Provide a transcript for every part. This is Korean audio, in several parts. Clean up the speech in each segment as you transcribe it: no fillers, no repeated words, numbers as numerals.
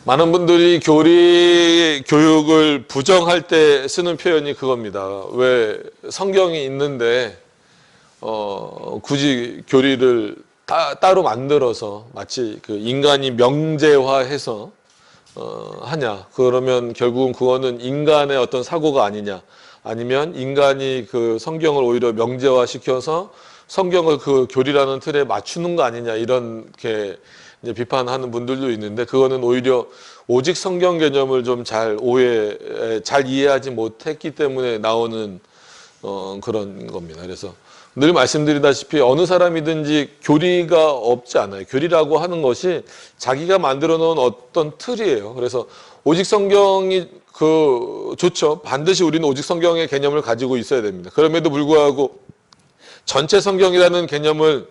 많은 분들이 교리 교육을 부정할 때 쓰는 표현이 그겁니다. 왜 성경이 있는데 굳이 교리를 따로 만들어서 마치 그 인간이 명제화해서 하냐? 그러면 결국은 그거는 인간의 어떤 사고가 아니냐? 아니면 인간이 그 성경을 오히려 명제화시켜서 성경을 그 교리라는 틀에 맞추는 거 아니냐? 이렇게 이제 비판하는 분들도 있는데, 그거는 오히려 오직 성경 개념을 좀 잘 이해하지 못했기 때문에 나오는 그런 겁니다. 그래서 늘 말씀드리다시피 어느 사람이든지 교리가 없지 않아요. 교리라고 하는 것이 자기가 만들어 놓은 어떤 틀이에요. 그래서 오직 성경이 좋죠. 반드시 우리는 오직 성경의 개념을 가지고 있어야 됩니다. 그럼에도 불구하고 전체 성경이라는 개념을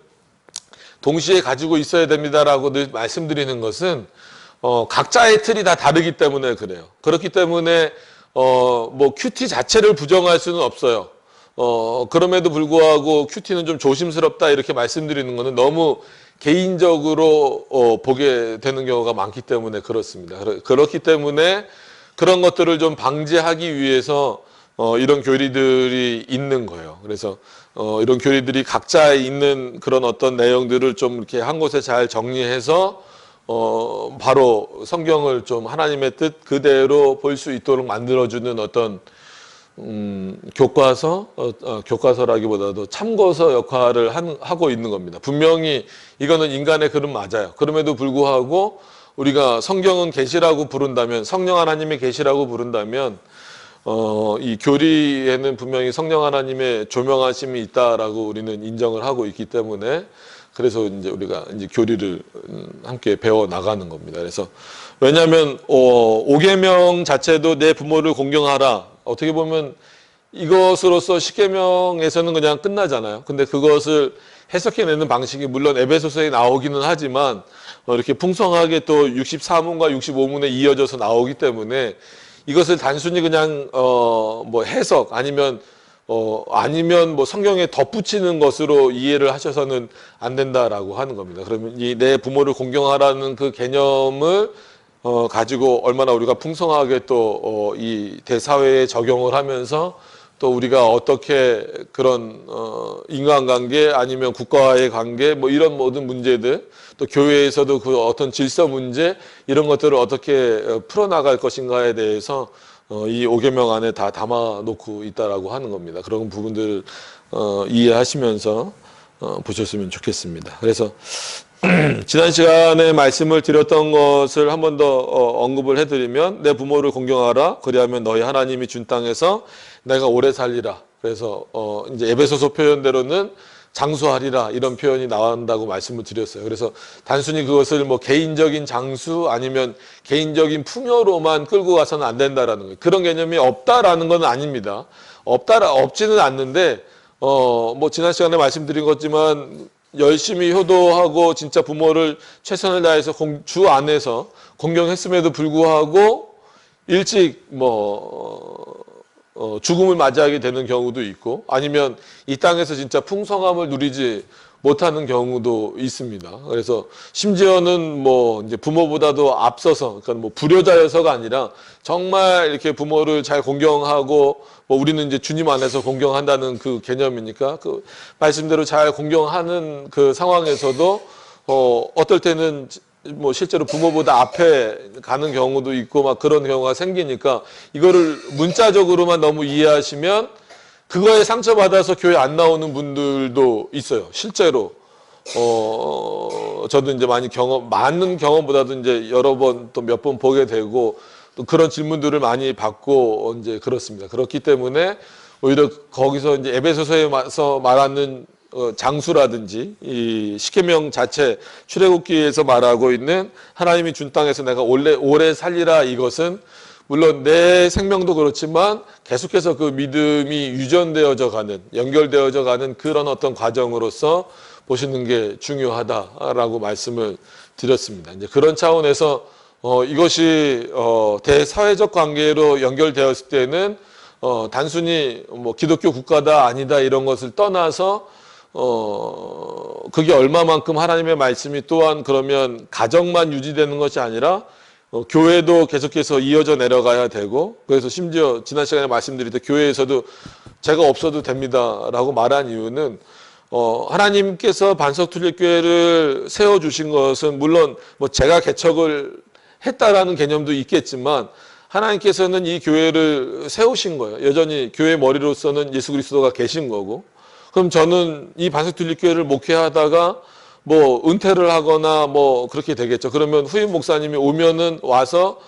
동시에 가지고 있어야 됩니다라고 늘 말씀드리는 것은 각자의 틀이 다 다르기 때문에 그래요. 그렇기 때문에 뭐 큐티 자체를 부정할 수는 없어요. 그럼에도 불구하고 큐티는 좀 조심스럽다 이렇게 말씀드리는 것은 너무 개인적으로 보게 되는 경우가 많기 때문에 그렇습니다. 그렇기 때문에 그런 것들을 좀 방지하기 위해서 이런 교리들이 있는 거예요. 그래서 이런 교리들이 각자에 있는 그런 어떤 내용들을 좀 이렇게 한 곳에 잘 정리해서 바로 성경을 좀 하나님의 뜻 그대로 볼 수 있도록 만들어주는 어떤 교과서라기보다도 참고서 역할을 하고 있는 겁니다. 분명히 이거는 인간의 글은 맞아요. 그럼에도 불구하고 우리가 성경은 계시라고 부른다면, 성령 하나님의 계시라고 부른다면 이 교리에는 분명히 성령 하나님의 조명하심이 있다라고 우리는 인정을 하고 있기 때문에, 그래서 이제 우리가 이제 교리를 함께 배워 나가는 겁니다. 그래서 왜냐하면 5계명 자체도 내 부모를 공경하라. 어떻게 보면 이것으로서 10계명에서는 그냥 끝나잖아요. 근데 그것을 해석해내는 방식이 물론 에베소서에 나오기는 하지만 이렇게 풍성하게 또 64문과 65문에 이어져서 나오기 때문에 이것을 단순히 그냥 뭐 해석 아니면 뭐 성경에 덧붙이는 것으로 이해를 하셔서는 안 된다라고 하는 겁니다. 그러면 이 내 부모를 공경하라는 그 개념을 가지고 얼마나 우리가 풍성하게 또 이 대사회에 적용을 하면서 또 우리가 어떻게 그런 인간관계 아니면 국가와의 관계 뭐 이런 모든 문제들, 또 교회에서도 그 어떤 질서 문제 이런 것들을 어떻게 풀어나갈 것인가에 대해서 이 5계명 안에 다 담아놓고 있다라고 하는 겁니다. 그런 부분들 이해하시면서 보셨으면 좋겠습니다. 그래서 지난 시간에 말씀을 드렸던 것을 한 번 더 언급을 해드리면, 내 부모를 공경하라. 그리하면 너희 하나님이 준 땅에서 내가 오래 살리라. 그래서 이제 에베소서 표현대로는 장수하리라 이런 표현이 나온다고 말씀을 드렸어요. 그래서 단순히 그것을 뭐 개인적인 장수 아니면 개인적인 풍요로만 끌고 가서는 안 된다라는 거예요. 그런 개념이 없다라는 건 아닙니다. 없지는 않는데 뭐 지난 시간에 말씀드린 것지만 열심히 효도하고 진짜 부모를 최선을 다해서 주 안에서 공경했음에도 불구하고 일찍 죽음을 맞이하게 되는 경우도 있고, 아니면 이 땅에서 진짜 풍성함을 누리지 못하는 경우도 있습니다. 그래서 심지어는 뭐 이제 부모보다도 앞서서, 그러니까 뭐 불효자여서가 아니라 정말 이렇게 부모를 잘 공경하고, 뭐 우리는 이제 주님 안에서 공경한다는 그 개념이니까 그 말씀대로 잘 공경하는 그 상황에서도 어떨 때는 뭐 실제로 부모보다 앞에 가는 경우도 있고 막 그런 경우가 생기니까, 이거를 문자적으로만 너무 이해하시면 그거에 상처받아서 교회 안 나오는 분들도 있어요. 실제로 저도 이제 많은 경험보다도 이제 여러 번 또 몇 번 보게 되고 또 그런 질문들을 많이 받고 이제 그렇습니다. 그렇기 때문에 오히려 거기서 이제 에베소서에서 말하는 장수라든지 이 십계명 자체 출애굽기에서 말하고 있는 하나님이 준 땅에서 내가 오래 살리라, 이것은 물론 내 생명도 그렇지만 계속해서 그 믿음이 유전되어져 가는, 연결되어져 가는 그런 어떤 과정으로서 보시는 게 중요하다라고 말씀을 드렸습니다. 이제 그런 차원에서 이것이 대사회적 관계로 연결되었을 때는 단순히 뭐 기독교 국가다 아니다 이런 것을 떠나서 그게 얼마만큼 하나님의 말씀이 또한 그러면 가정만 유지되는 것이 아니라 교회도 계속해서 이어져 내려가야 되고, 그래서 심지어 지난 시간에 말씀드릴 때 교회에서도 제가 없어도 됩니다라고 말한 이유는 하나님께서 반석툴립교회를 세워주신 것은 물론 뭐 제가 개척을 했다라는 개념도 있겠지만 하나님께서는 이 교회를 세우신 거예요. 여전히 교회 머리로서는 예수 그리스도가 계신 거고, 그럼 저는 이 반석툴립교회를 목회하다가 뭐 은퇴를 하거나 뭐 그렇게 되겠죠. 그러면 후임 목사님이 오면은 와서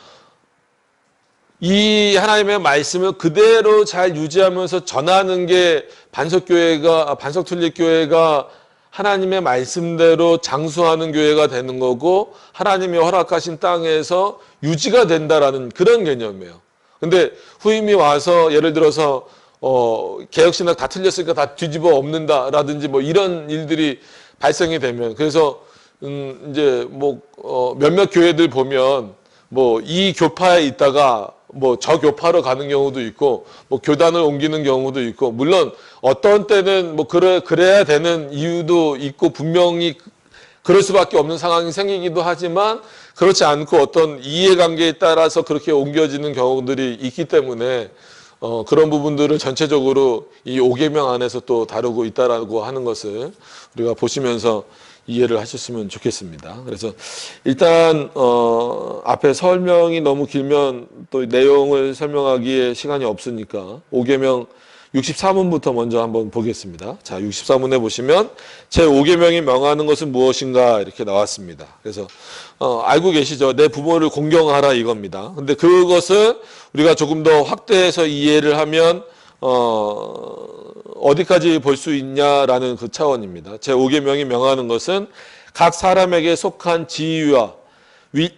이 하나님의 말씀을 그대로 잘 유지하면서 전하는 게 반석툴립교회가 하나님의 말씀대로 장수하는 교회가 되는 거고, 하나님이 허락하신 땅에서 유지가 된다라는 그런 개념이에요. 근데 후임이 와서 예를 들어서 개혁신학 다 틀렸으니까 다 뒤집어 엎는다라든지 뭐 이런 일들이 발생이 되면, 그래서 이제 뭐 몇몇 교회들 보면 뭐 이 교파에 있다가 뭐 저 교파로 가는 경우도 있고, 뭐 교단을 옮기는 경우도 있고, 물론 어떤 때는 뭐 그래야 되는 이유도 있고 분명히 그럴 수밖에 없는 상황이 생기기도 하지만, 그렇지 않고 어떤 이해관계에 따라서 그렇게 옮겨지는 경우들이 있기 때문에 그런 부분들을 전체적으로 이 5계명 안에서 또 다루고 있다라고 하는 것을 우리가 보시면서 이해를 하셨으면 좋겠습니다. 그래서 일단 앞에 설명이 너무 길면 또 내용을 설명하기에 시간이 없으니까 5계명 64문부터 먼저 한번 보겠습니다. 자, 64문에 보시면 제5계명이 명하는 것은 무엇인가 이렇게 나왔습니다. 그래서 알고 계시죠? 내 부모를 공경하라 이겁니다. 근데 그것을 우리가 조금 더 확대해서 이해를 하면 어디까지 볼 수 있냐라는 그 차원입니다. 제5계명이 명하는 것은 각 사람에게 속한 지위와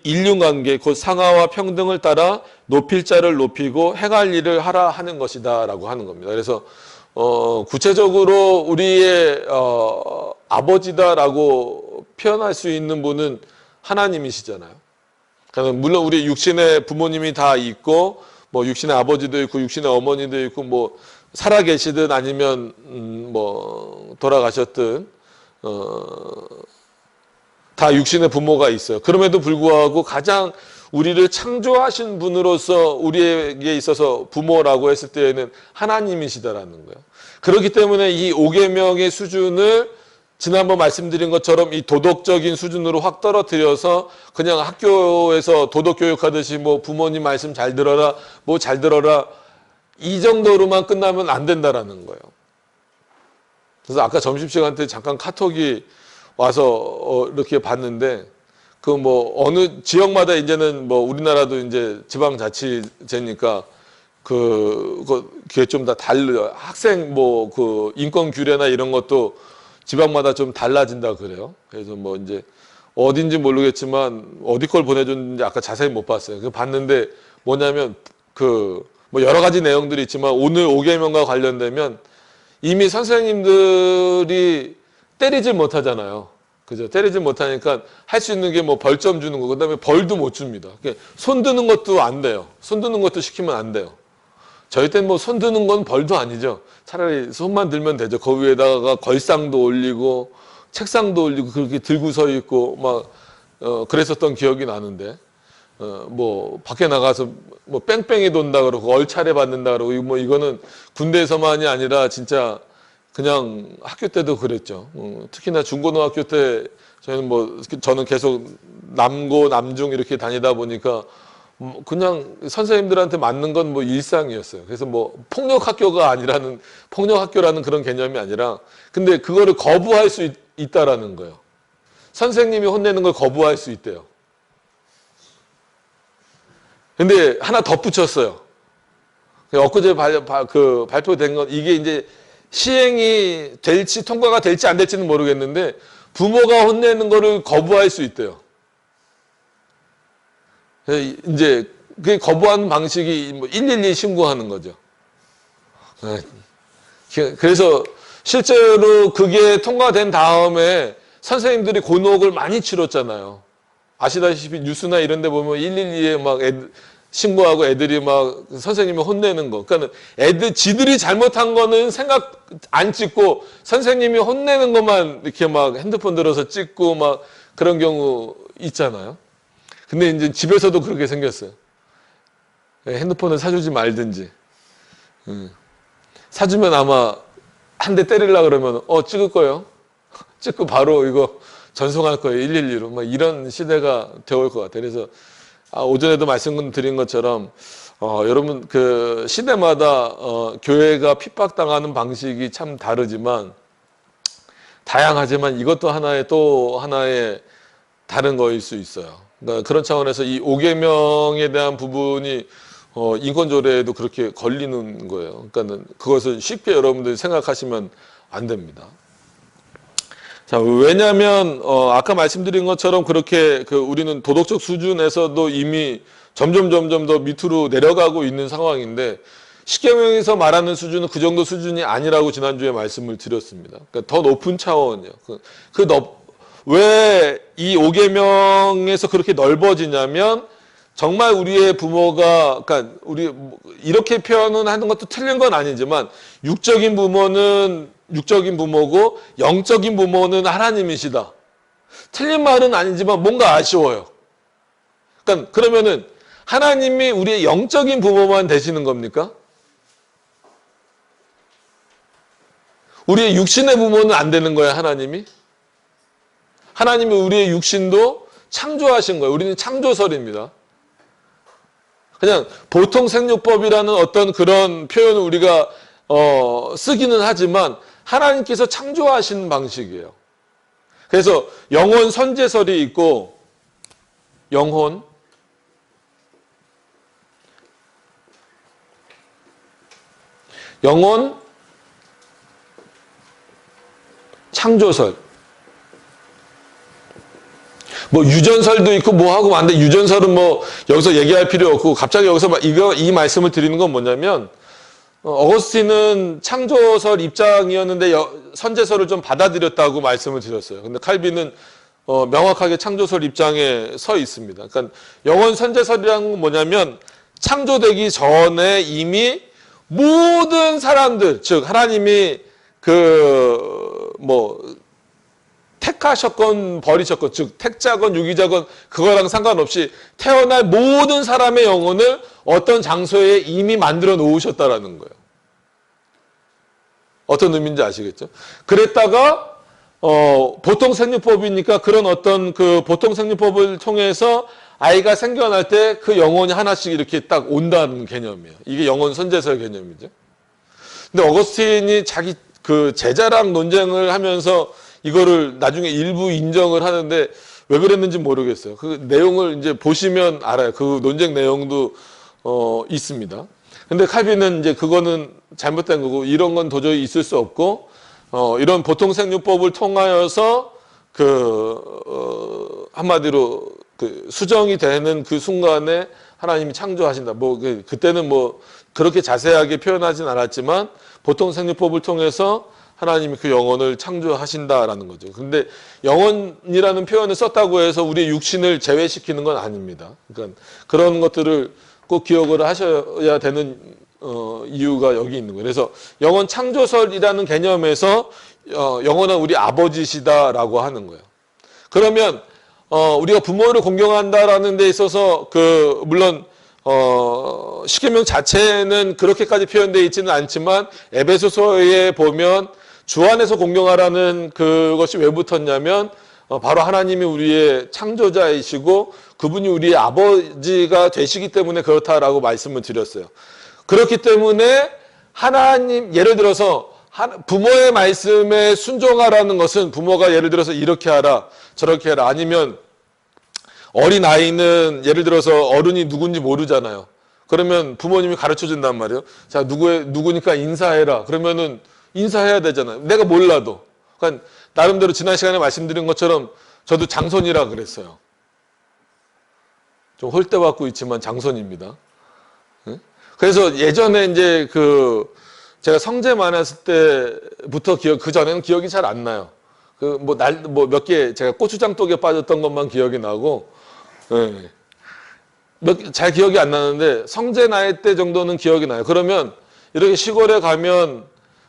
인륜관계 곧 상하와 평등을 따라 높일 자를 높이고 행할 일을 하라 하는 것이다 라고 하는 겁니다. 그래서 구체적으로 우리의 아버지다라고 표현할 수 있는 분은 하나님이시잖아요. 그러니까 물론 우리 육신의 부모님이 다 있고 뭐 육신의 아버지도 있고 육신의 어머니도 있고 뭐 살아 계시든 아니면 뭐 돌아가셨든 다 육신의 부모가 있어요. 그럼에도 불구하고 가장 우리를 창조하신 분으로서 우리에게 있어서 부모라고 했을 때에는 하나님이시다라는 거예요. 그렇기 때문에 이 5계명의 수준을 지난번 말씀드린 것처럼 이 도덕적인 수준으로 확 떨어뜨려서 그냥 학교에서 도덕 교육하듯이 뭐 부모님 말씀 잘 들어라, 뭐 잘 들어라 이 정도로만 끝나면 안 된다라는 거예요. 그래서 아까 점심시간 때 잠깐 카톡이 와서 이렇게 봤는데 그 뭐 어느 지역마다 이제는 뭐 우리나라도 이제 지방자치제니까 그게 좀 다 달라요. 학생 뭐 그 인권 규례나 이런 것도 지방마다 좀 달라진다 그래요. 그래서 뭐 이제 어딘지 모르겠지만 어디 걸 보내줬는지 아까 자세히 못 봤어요. 그 봤는데 뭐냐면 그 뭐 여러 가지 내용들이 있지만 오늘 5계명과 관련되면 이미 선생님들이 때리질 못하잖아요. 그죠? 때리질 못하니까 할 수 있는 게 뭐 벌점 주는 거, 그 다음에 벌도 못 줍니다. 손 드는 것도 안 돼요. 손 드는 것도 시키면 안 돼요. 저희 때는 뭐 손 드는 건 벌도 아니죠. 차라리 손만 들면 되죠. 그 위에다가 걸상도 올리고 책상도 올리고 그렇게 들고 서 있고 막 그랬었던 기억이 나는데 뭐 밖에 나가서 뭐 뺑뺑이 돈다 그러고 얼차례 받는다 그러고 뭐 이거는 군대에서만이 아니라 진짜 그냥 학교 때도 그랬죠. 특히나 중고등학교 때 저는 계속 남고 남중 이렇게 다니다 보니까 그냥 선생님들한테 맞는 건 뭐 일상이었어요. 그래서 뭐 폭력 학교라는 그런 개념이 아니라 근데 그거를 거부할 수 있다라는 거예요. 선생님이 혼내는 걸 거부할 수 있대요. 근데 하나 덧붙였어요. 엊그제 발표된 건 이게 이제 시행이 될지 통과가 될지 안 될지는 모르겠는데 부모가 혼내는 거를 거부할 수 있대요. 이제 그 거부하는 방식이 뭐 112 신고하는 거죠. 그래서 실제로 그게 통과된 다음에 선생님들이 곤혹을 많이 치렀잖아요. 아시다시피 뉴스나 이런 데 보면 112에 막 신고하고 애들이 막 선생님이 혼내는 거. 그러니까 지들이 잘못한 거는 생각 안 찍고 선생님이 혼내는 것만 이렇게 막 핸드폰 들어서 찍고 막 그런 경우 있잖아요. 근데 이제 집에서도 그렇게 생겼어요. 핸드폰을 사주지 말든지. 사주면 아마 한 대 때리려고 그러면 찍을 거예요. 찍고 바로 이거 전송할 거예요. 112로. 막 이런 시대가 되어올 것 같아요. 그래서 오전에도 말씀드린 것처럼 여러분 그 시대마다 교회가 핍박당하는 방식이 참 다르지만 다양하지만 이것도 또 하나의 다른 거일 수 있어요. 그러니까 그런 차원에서 이 5계명에 대한 부분이 인권조례에도 그렇게 걸리는 거예요. 그러니까 그것을 쉽게 여러분들이 생각하시면 안 됩니다. 자, 왜냐하면 아까 말씀드린 것처럼 그렇게 우리는 도덕적 수준에서도 이미 점점 더 밑으로 내려가고 있는 상황인데 십계명에서 말하는 수준은 그 정도 수준이 아니라고 지난주에 말씀을 드렸습니다. 그러니까 더 높은 차원이요. 왜 이 5계명에서 그렇게 넓어지냐면 정말 우리의 부모가, 그러니까 이렇게 표현은 하는 것도 틀린 건 아니지만 육적인 부모는 육적인 부모고 영적인 부모는 하나님이시다. 틀린 말은 아니지만 뭔가 아쉬워요. 그러니까 그러면은 하나님이 우리의 영적인 부모만 되시는 겁니까? 우리의 육신의 부모는 안 되는 거예요, 하나님이? 하나님이 우리의 육신도 창조하신 거예요. 우리는 창조설입니다. 그냥 보통 생육법이라는 어떤 그런 표현을 우리가 쓰기는 하지만 하나님께서 창조하신 방식이에요. 그래서 영혼 선제설이 있고 영혼 창조설 뭐 유전설도 있고 뭐 하고 많은데 유전설은 뭐 여기서 얘기할 필요 없고 갑자기 여기서 이 말씀을 드리는 건 뭐냐면 어거스틴은 창조설 입장이었는데 선제설을 좀 받아들였다고 말씀을 드렸어요. 근데 칼빈은 명확하게 창조설 입장에 서 있습니다. 그러니까 영원 선제설이라는 건 뭐냐면 창조되기 전에 이미 모든 사람들, 즉 하나님이 택하셨건 버리셨건, 즉 택자건 유기자건 그거랑 상관없이 태어날 모든 사람의 영혼을 어떤 장소에 이미 만들어 놓으셨다라는 거예요. 어떤 의미인지 아시겠죠? 그랬다가 보통 생육법이니까 그런 어떤 그 보통 생육법을 통해서 아이가 생겨날 때 그 영혼이 하나씩 이렇게 딱 온다는 개념이에요. 이게 영혼 선제설 개념이죠. 근데 어거스틴이 자기 그 제자랑 논쟁을 하면서 이거를 나중에 일부 인정을 하는데 왜 그랬는지 모르겠어요. 그 내용을 이제 보시면 알아요. 그 논쟁 내용도 있습니다. 근데 칼빈은 이제 그거는 잘못된 거고 이런 건 도저히 있을 수 없고 이런 보통 생육법을 통하여서 한마디로 수정이 되는 그 순간에 하나님이 창조하신다. 그때는 그렇게 자세하게 표현하진 않았지만 보통 생육법을 통해서 하나님이 그 영혼을 창조하신다라는 거죠. 근데 영혼이라는 표현을 썼다고 해서 우리의 육신을 제외시키는 건 아닙니다. 그러니까 그런 것들을 꼭 기억을 하셔야 되는 이유가 여기 있는 거예요. 그래서 영혼 창조설이라는 개념에서 영혼은 우리 아버지시다라고 하는 거예요. 그러면 우리가 부모를 공경한다라는 데 있어서 물론 십계명 자체는 그렇게까지 표현되어 있지는 않지만 에베소서에 보면 주 안에서 공경하라는 그것이 왜 붙었냐면 바로 하나님이 우리의 창조자이시고 그분이 우리의 아버지가 되시기 때문에 그렇다라고 말씀을 드렸어요. 그렇기 때문에 하나님, 예를 들어서 부모의 말씀에 순종하라는 것은 부모가 예를 들어서 이렇게 하라 저렇게 해라, 아니면 어린아이는 예를 들어서 어른이 누군지 모르잖아요. 그러면 부모님이 가르쳐 준단 말이에요. 자, 누구니까 인사해라. 그러면은 인사해야 되잖아요. 내가 몰라도. 그러니까 나름대로 지난 시간에 말씀드린 것처럼 저도 장손이라 그랬어요. 좀 홀대받고 있지만 장손입니다. 그래서 예전에 이제 제가 성제 많았을 때부터 그 전에는 기억이 잘 안 나요. 몇 개 제가 고추장 독에 빠졌던 것만 기억이 나고, 잘 기억이 안 나는데 성제 나이 때 정도는 기억이 나요. 그러면 이렇게 시골에 가면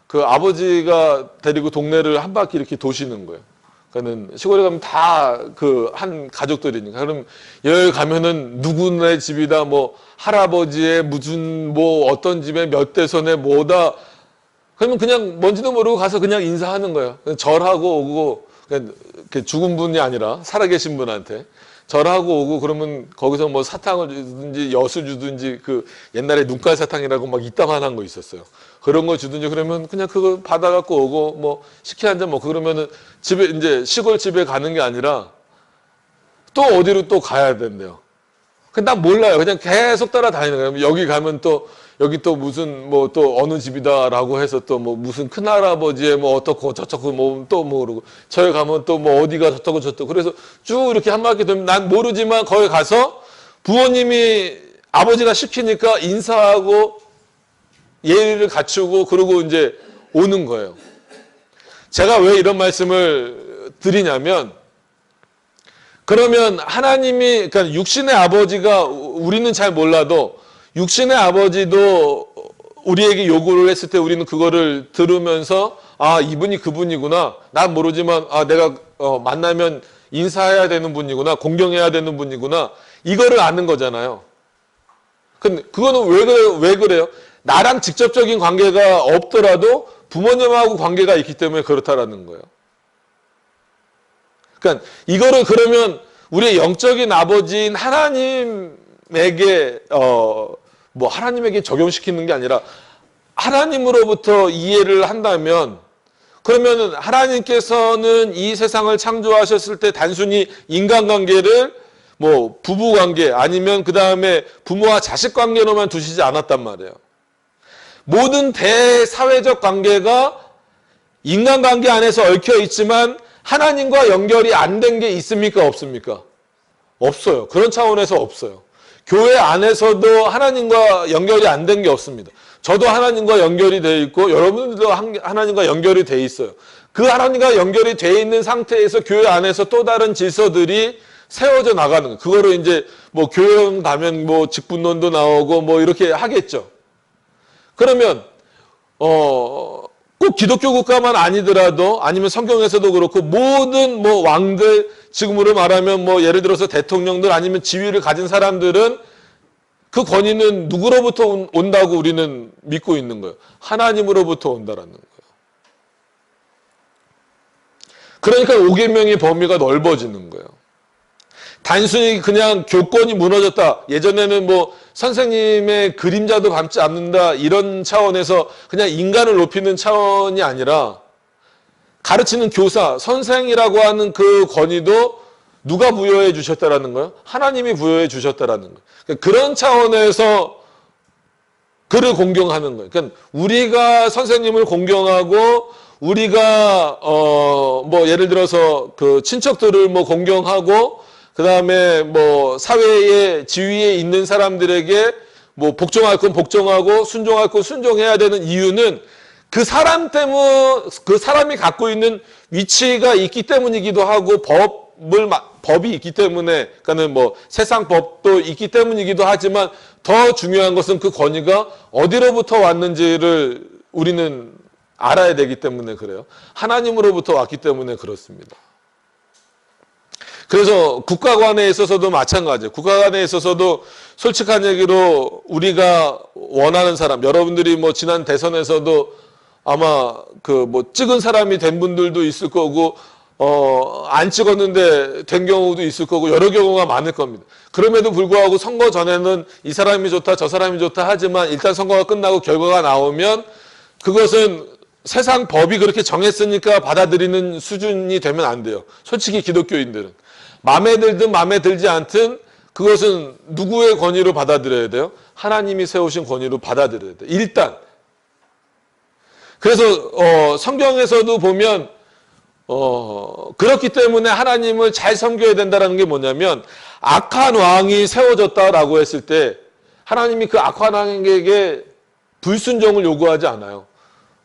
그 아버지가 데리고 동네를 한 바퀴 이렇게 도시는 거예요. 그러니까는 시골에 가면 다 그 한 가족들이니까. 그럼 여기 가면은 누구네 집이다, 뭐 할아버지의 무슨 뭐 어떤 집에 몇 대손에 뭐다. 그러면 그냥 뭔지도 모르고 가서 그냥 인사하는 거예요. 절하고 오고, 그러니까 죽은 분이 아니라 살아계신 분한테 절하고 오고, 그러면 거기서 뭐 사탕을 주든지 엿을 주든지, 그 옛날에 눈깔 사탕이라고 막 이따만한 거 있었어요. 그런 거 주든지, 그러면 그냥 그거 받아갖고 오고, 뭐 식혜 한 잔 먹고, 그러면은 집에, 이제 시골 집에 가는 게 아니라 또 어디로 또 가야 된대요. 근데 난 몰라요. 그냥 계속 따라다니는 거예요. 여기 가면 또, 여기 또 무슨 뭐 또 어느 집이다라고 해서 또 뭐 무슨 큰할아버지의 뭐 어떻고 저쩌고 뭐 또 모르고, 저기 가면 또 뭐 어디가 저쩌고 저쩌고, 그래서 쭉 이렇게 한 바퀴 돌면 난 모르지만 거기 가서 부모님이, 아버지가 시키니까 인사하고 예의를 갖추고 그러고 이제 오는 거예요. 제가 왜 이런 말씀을 드리냐면, 그러면 하나님이, 그러니까 육신의 아버지가, 우리는 잘 몰라도 육신의 아버지도 우리에게 요구를 했을 때 우리는 그거를 들으면서, 아, 이분이 그분이구나. 난 모르지만, 아, 내가 만나면 인사해야 되는 분이구나. 공경해야 되는 분이구나. 이거를 아는 거잖아요. 근데 그거는 왜 그래요? 나랑 직접적인 관계가 없더라도 부모님하고 관계가 있기 때문에 그렇다라는 거예요. 그러니까 이거를 그러면 우리의 영적인 아버지인 하나님에게 뭐 하나님에게 적용시키는 게 아니라 하나님으로부터 이해를 한다면, 그러면은 하나님께서는 이 세상을 창조하셨을 때 단순히 인간관계를 뭐 부부관계 아니면 그 다음에 부모와 자식 관계로만 두시지 않았단 말이에요. 모든 대사회적 관계가 인간관계 안에서 얽혀 있지만 하나님과 연결이 안 된 게 있습니까? 없습니까? 없어요. 그런 차원에서 없어요. 교회 안에서도 하나님과 연결이 안 된 게 없습니다. 저도 하나님과 연결이 돼 있고 여러분들도 하나님과 연결이 돼 있어요. 그 하나님과 연결이 돼 있는 상태에서 교회 안에서 또 다른 질서들이 세워져 나가는 거예요. 그거를 이제 뭐 교회 가면 뭐 직분론도 나오고 뭐 이렇게 하겠죠. 그러면 꼭 기독교 국가만 아니더라도, 아니면 성경에서도 그렇고 모든 뭐 왕들, 지금으로 말하면 뭐 예를 들어서 대통령들 아니면 지위를 가진 사람들은 그 권위는 누구로부터 온다고 우리는 믿고 있는 거예요. 하나님으로부터 온다라는 거예요. 그러니까 5계명의 범위가 넓어지는 거예요. 단순히 그냥 교권이 무너졌다. 예전에는 뭐 선생님의 그림자도 밟지 않는다. 이런 차원에서 그냥 인간을 높이는 차원이 아니라, 가르치는 교사, 선생이라고 하는 그 권위도 누가 부여해 주셨다라는 거예요? 하나님이 부여해 주셨다라는 거예요. 그런 차원에서 그를 공경하는 거예요. 그러니까 우리가 선생님을 공경하고, 우리가 뭐 예를 들어서 그 친척들을 뭐 공경하고, 그 다음에 뭐 사회의 지위에 있는 사람들에게 뭐 복종할 건 복종하고 순종할 건 순종해야 되는 이유는 그 사람 때문, 그 사람이 갖고 있는 위치가 있기 때문이기도 하고, 법이 있기 때문에, 그러니까는 뭐 세상 법도 있기 때문이기도 하지만, 더 중요한 것은 그 권위가 어디로부터 왔는지를 우리는 알아야 되기 때문에 그래요. 하나님으로부터 왔기 때문에 그렇습니다. 그래서 국가관에 있어서도 마찬가지예요. 국가관에 있어서도 솔직한 얘기로 우리가 원하는 사람, 여러분들이 뭐 지난 대선에서도 아마 그 뭐 찍은 사람이 된 분들도 있을 거고, 안 찍었는데 된 경우도 있을 거고, 여러 경우가 많을 겁니다. 그럼에도 불구하고 선거 전에는 이 사람이 좋다, 저 사람이 좋다 하지만, 일단 선거가 끝나고 결과가 나오면 그것은 세상 법이 그렇게 정했으니까 받아들이는 수준이 되면 안 돼요. 솔직히 기독교인들은. 마음에 들든 마음에 들지 않든 그것은 누구의 권위로 받아들여야 돼요? 하나님이 세우신 권위로 받아들여야 돼요. 일단. 그래서 성경에서도 보면 그렇기 때문에 하나님을 잘 섬겨야 된다는 게 뭐냐면, 악한 왕이 세워졌다라고 했을 때 하나님이 그 악한 왕에게 불순종을 요구하지 않아요.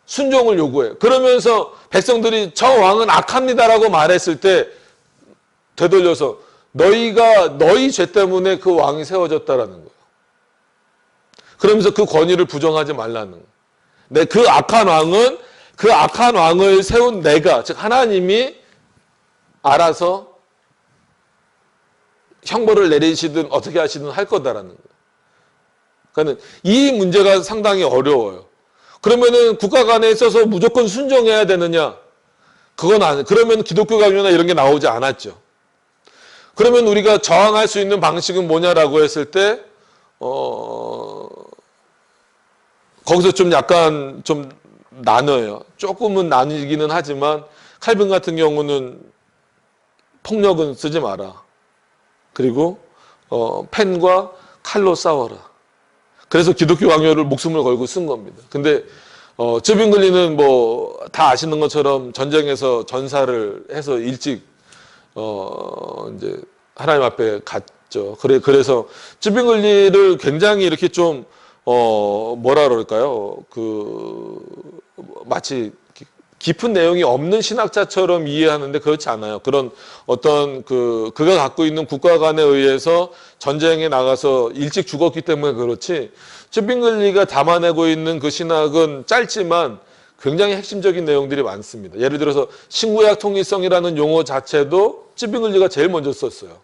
순종을 요구해요. 그러면서 백성들이 저 왕은 악합니다라고 말했을 때 되돌려서 너희가 너희 죄 때문에 그 왕이 세워졌다라는 거예요. 그러면서 그 권위를 부정하지 말라는 거예요. 그 악한 왕은, 그 악한 왕을 세운 내가, 즉 하나님이 알아서 형벌을 내리시든 어떻게 하시든 할 거다라는 거예요. 그러니까 이 문제가 상당히 어려워요. 그러면은 국가 간에 있어서 무조건 순종해야 되느냐? 그건 아니. 그러면 기독교 강요나 이런 게 나오지 않았죠. 그러면 우리가 저항할 수 있는 방식은 뭐냐라고 했을 때, 거기서 좀 약간 좀 나눠요. 조금은 나뉘기는 하지만 칼빈 같은 경우는 폭력은 쓰지 마라. 그리고 펜과 칼로 싸워라. 그래서 기독교 강요를 목숨을 걸고 쓴 겁니다. 근데 쯔빙글리는 뭐 다 아시는 것처럼 전쟁에서 전사를 해서 일찍 이제 하나님 앞에 갔죠. 그래서 쯔빙글리를 굉장히 이렇게 좀 뭐라 그럴까요? 마치 깊은 내용이 없는 신학자처럼 이해하는데 그렇지 않아요. 그런 어떤 그가 갖고 있는 국가관에 의해서 전쟁에 나가서 일찍 죽었기 때문에 그렇지, 쯔빙글리가 담아내고 있는 그 신학은 짧지만 굉장히 핵심적인 내용들이 많습니다. 예를 들어서 신구약 통일성이라는 용어 자체도 쯔빙글리가 제일 먼저 썼어요.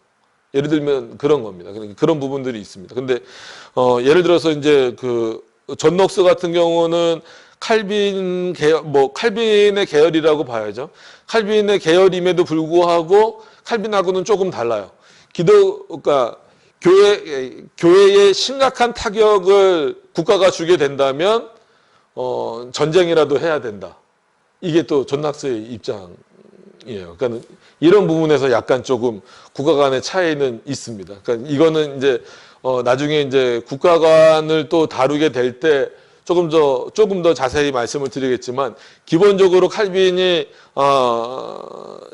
예를 들면 그런 겁니다. 그런 부분들이 있습니다. 근데 예를 들어서 이제 존 녹스 같은 경우는 칼빈 계열, 칼빈의 계열이라고 봐야죠. 칼빈의 계열임에도 불구하고 칼빈하고는 조금 달라요. 그러니까 교회에 심각한 타격을 국가가 주게 된다면 전쟁이라도 해야 된다. 이게 또 존 녹스의 입장이에요. 그러니까 이런 부분에서 약간 조금 국가 간의 차이는 있습니다. 그러니까 이거는 이제 나중에 이제 국가관을 또 다루게 될 때 조금 더 자세히 말씀을 드리겠지만, 기본적으로 칼빈이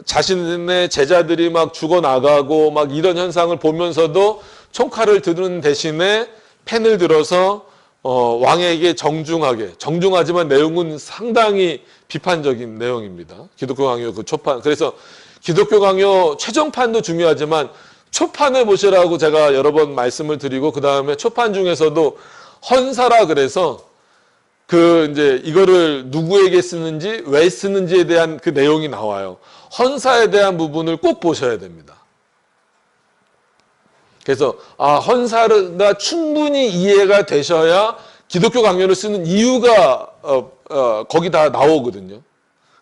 자신의 제자들이 막 죽어나가고 막 이런 현상을 보면서도 총칼을 드는 대신에 펜을 들어서 왕에게 정중하지만 내용은 상당히 비판적인 내용입니다. 기독교 강요 그 초판. 그래서 기독교 강요 최종판도 중요하지만 초판을 보시라고 제가 여러 번 말씀을 드리고, 그 다음에 초판 중에서도 헌사라 그래서 이제 이거를 누구에게 쓰는지 왜 쓰는지에 대한 그 내용이 나와요. 헌사에 대한 부분을 꼭 보셔야 됩니다. 그래서 헌사가 충분히 이해가 되셔야 기독교 강요를 쓰는 이유가 거기 다 나오거든요.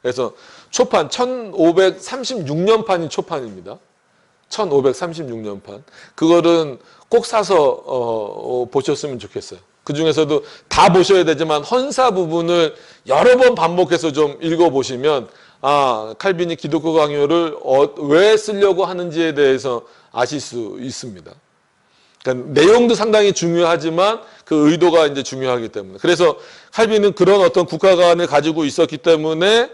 그래서 초판 1536년판이 초판입니다. 1536년판. 그거는 꼭 사서 보셨으면 좋겠어요. 그 중에서도 다 보셔야 되지만 헌사 부분을 여러 번 반복해서 좀 읽어보시면 칼빈이 기독교 강요를 왜 쓰려고 하는지에 대해서 아실 수 있습니다. 그러니까 내용도 상당히 중요하지만 그 의도가 이제 중요하기 때문에. 그래서 칼빈은 그런 어떤 국가관을 가지고 있었기 때문에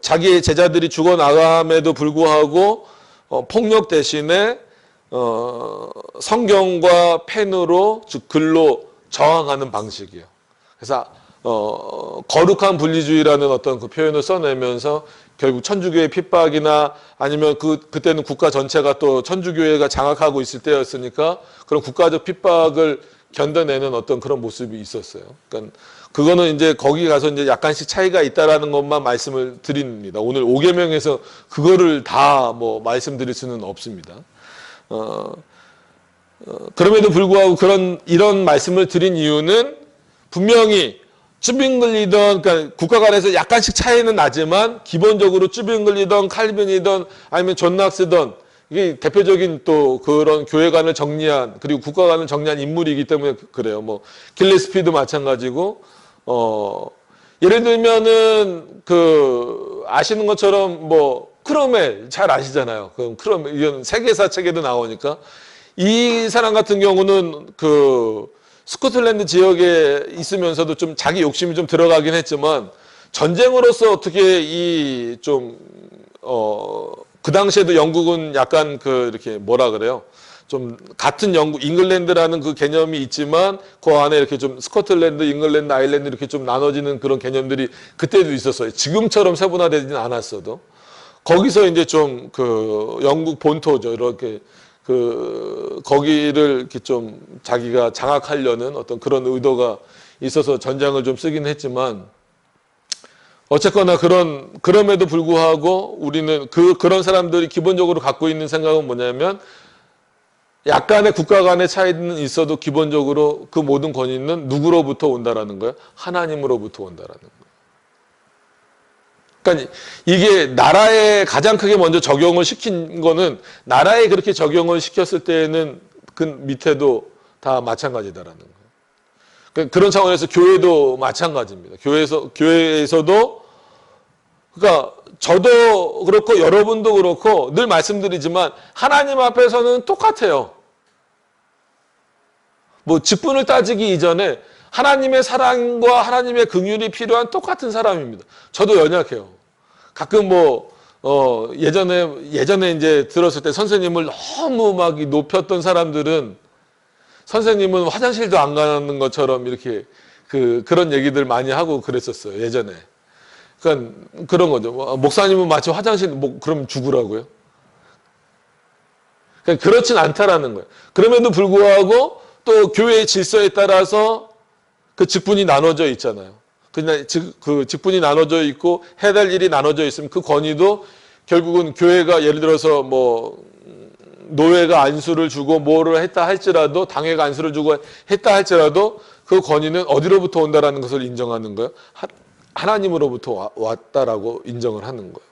자기의 제자들이 죽어나감에도 불구하고 폭력 대신에 성경과 펜으로, 즉 글로 저항하는 방식이에요. 그래서 거룩한 분리주의라는 어떤 그 표현을 써내면서 결국 천주교의 핍박이나 아니면 그때는 국가 전체가 또 천주교회가 장악하고 있을 때였으니까 그런 국가적 핍박을 견뎌내는 어떤 그런 모습이 있었어요. 그러니까 그거는 이제 거기 가서 이제 약간씩 차이가 있다라는 것만 말씀을 드립니다. 오늘 5계명에서 그거를 다 말씀드릴 수는 없습니다. 그럼에도 불구하고 이런 말씀을 드린 이유는 분명히 쯔빙글리든, 그러니까 국가 간에서 약간씩 차이는 나지만 기본적으로 쯔빙글리든 칼빈이든 아니면 존 녹스든 이게 대표적인 또 그런 교회관을 정리한, 그리고 국가관을 정리한 인물이기 때문에 그래요. 길레스피도 마찬가지고, 예를 들면은 아시는 것처럼 크로멜 잘 아시잖아요. 그럼 크로멜 이건 세계사 책에도 나오니까, 이 사람 같은 경우는 스코틀랜드 지역에 있으면서도 좀 자기 욕심이 좀 들어가긴 했지만, 전쟁으로서 어떻게 그 당시에도 영국은 약간 이렇게 뭐라 그래요? 좀 같은 잉글랜드라는 그 개념이 있지만 그 안에 이렇게 좀 스코틀랜드, 잉글랜드, 아일랜드 이렇게 좀 나눠지는 그런 개념들이 그때도 있었어요. 지금처럼 세분화되지는 않았어도. 거기서 이제 좀 영국 본토죠. 이렇게 거기를 이렇게 좀 자기가 장악하려는 어떤 그런 의도가 있어서 전장을 좀 쓰긴 했지만, 어쨌거나 그럼에도 불구하고 우리는 그런 사람들이 기본적으로 갖고 있는 생각은 뭐냐면 약간의 국가 간의 차이는 있어도 기본적으로 그 모든 권위는 누구로부터 온다라는 거예요? 하나님으로부터 온다라는 거예요. 그러니까 이게 나라에 가장 크게 먼저 적용을 시킨 거는 나라에 그렇게 적용을 시켰을 때에는 그 밑에도 다 마찬가지다라는 거예요. 그러니까 그런 차원에서 교회도 마찬가지입니다. 교회에서도 그러니까 저도 그렇고 여러분도 그렇고 늘 말씀드리지만 하나님 앞에서는 똑같아요. 뭐 직분을 따지기 이전에 하나님의 사랑과 하나님의 긍휼이 필요한 똑같은 사람입니다. 저도 연약해요. 가끔 예전에 이제 들었을 때 선생님을 너무 막 높였던 사람들은 선생님은 화장실도 안 가는 것처럼 이렇게 그런 얘기들 많이 하고 그랬었어요. 예전에. 그러니까 그런 거죠. 목사님은 마치 화장실 그럼 죽으라고요? 그러니까 그렇진 않다라는 거예요. 그럼에도 불구하고 또 교회의 질서에 따라서 그 직분이 나눠져 있잖아요. 그 직분이 나눠져 있고 해야 될 일이 나눠져 있으면 그 권위도 결국은 교회가 예를 들어서 노회가 안수를 주고 뭐를 했다 할지라도 당회가 안수를 주고 했다 할지라도 그 권위는 어디로부터 온다라는 것을 인정하는 거예요. 하나님으로부터 왔다라고 인정을 하는 거예요.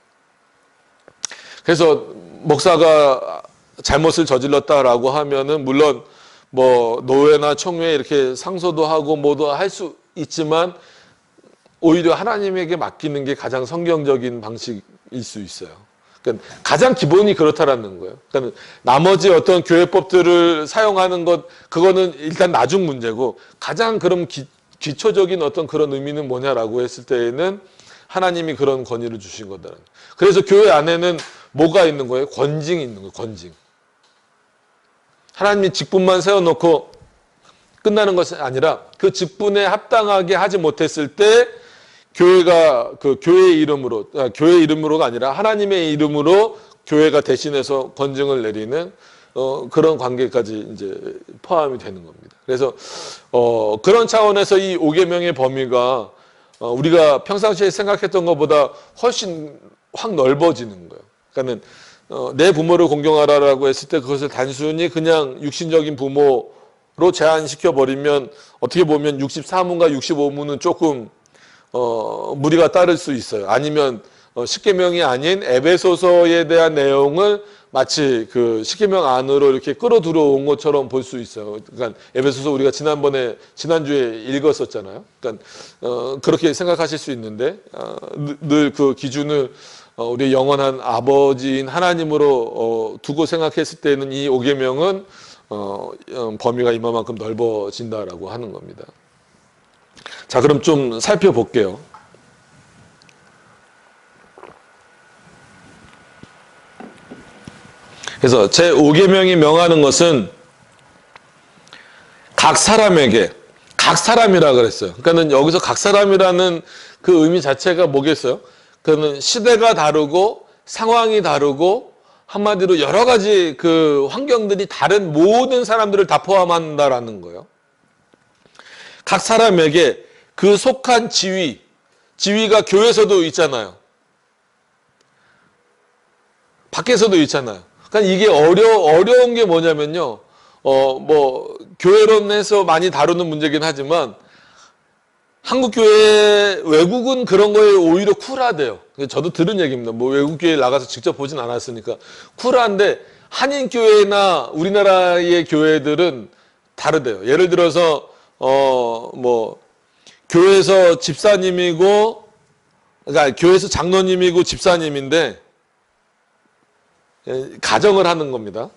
그래서 목사가 잘못을 저질렀다라고 하면은 물론 노회나 총회 이렇게 상소도 하고 뭐도 할 수 있지만 오히려 하나님에게 맡기는 게 가장 성경적인 방식일 수 있어요. 그러니까 가장 기본이 그렇다라는 거예요. 그러니까 나머지 어떤 교회법들을 사용하는 것 그거는 일단 나중 문제고 가장 그럼 기초적인 어떤 그런 의미는 뭐냐라고 했을 때에는 하나님이 그런 권위를 주신 거다. 그래서 교회 안에는 뭐가 있는 거예요? 권징이 있는 거예요. 권징. 하나님이 직분만 세워놓고 끝나는 것이 아니라 그 직분에 합당하게 하지 못했을 때 교회가 교회의 이름으로가 아니라 하나님의 이름으로 교회가 대신해서 권징을 내리는 그런 관계까지 이제 포함이 되는 겁니다. 그래서 그런 차원에서 이 5계명의 범위가 우리가 평상시에 생각했던 것보다 훨씬 확 넓어지는 거예요. 그러니까는 내 부모를 공경하라라고 했을 때 그것을 단순히 그냥 육신적인 부모로 제한시켜 버리면 어떻게 보면 64문과 65문은 조금 무리가 따를 수 있어요. 아니면 10계명이 아닌 에베소서에 대한 내용을 마치 그 10계명 안으로 이렇게 끌어들어온 것처럼 볼 수 있어요. 그러니까 에베소서 우리가 지난주에 읽었었잖아요. 그러니까 그렇게 생각하실 수 있는데 늘 그 기준을 우리 영원한 아버지인 하나님으로 두고 생각했을 때는 이 5계명은 범위가 이만큼 넓어진다라고 하는 겁니다. 자, 그럼 좀 살펴볼게요. 그래서 제 5계명이 명하는 것은 각 사람이라 그랬어요. 그러니까는 여기서 각 사람이라는 그 의미 자체가 뭐겠어요? 그는 시대가 다르고 상황이 다르고 한마디로 여러 가지 그 환경들이 다른 모든 사람들을 다 포함한다라는 거예요. 각 사람에게 그 속한 지위가 교회에서도 있잖아요. 밖에서도 있잖아요. 그러니까 이게 어려운 게 뭐냐면요. 교회론에서 많이 다루는 문제긴 하지만 한국교회, 외국은 그런 거에 오히려 쿨하대요. 저도 들은 얘기입니다. 외국교회 나가서 직접 보진 않았으니까. 쿨한데, 한인교회나 우리나라의 교회들은 다르대요. 예를 들어서, 교회에서 집사님이고, 그러니까 교회에서 장로님이고 집사님인데, 가정을 하는 겁니다.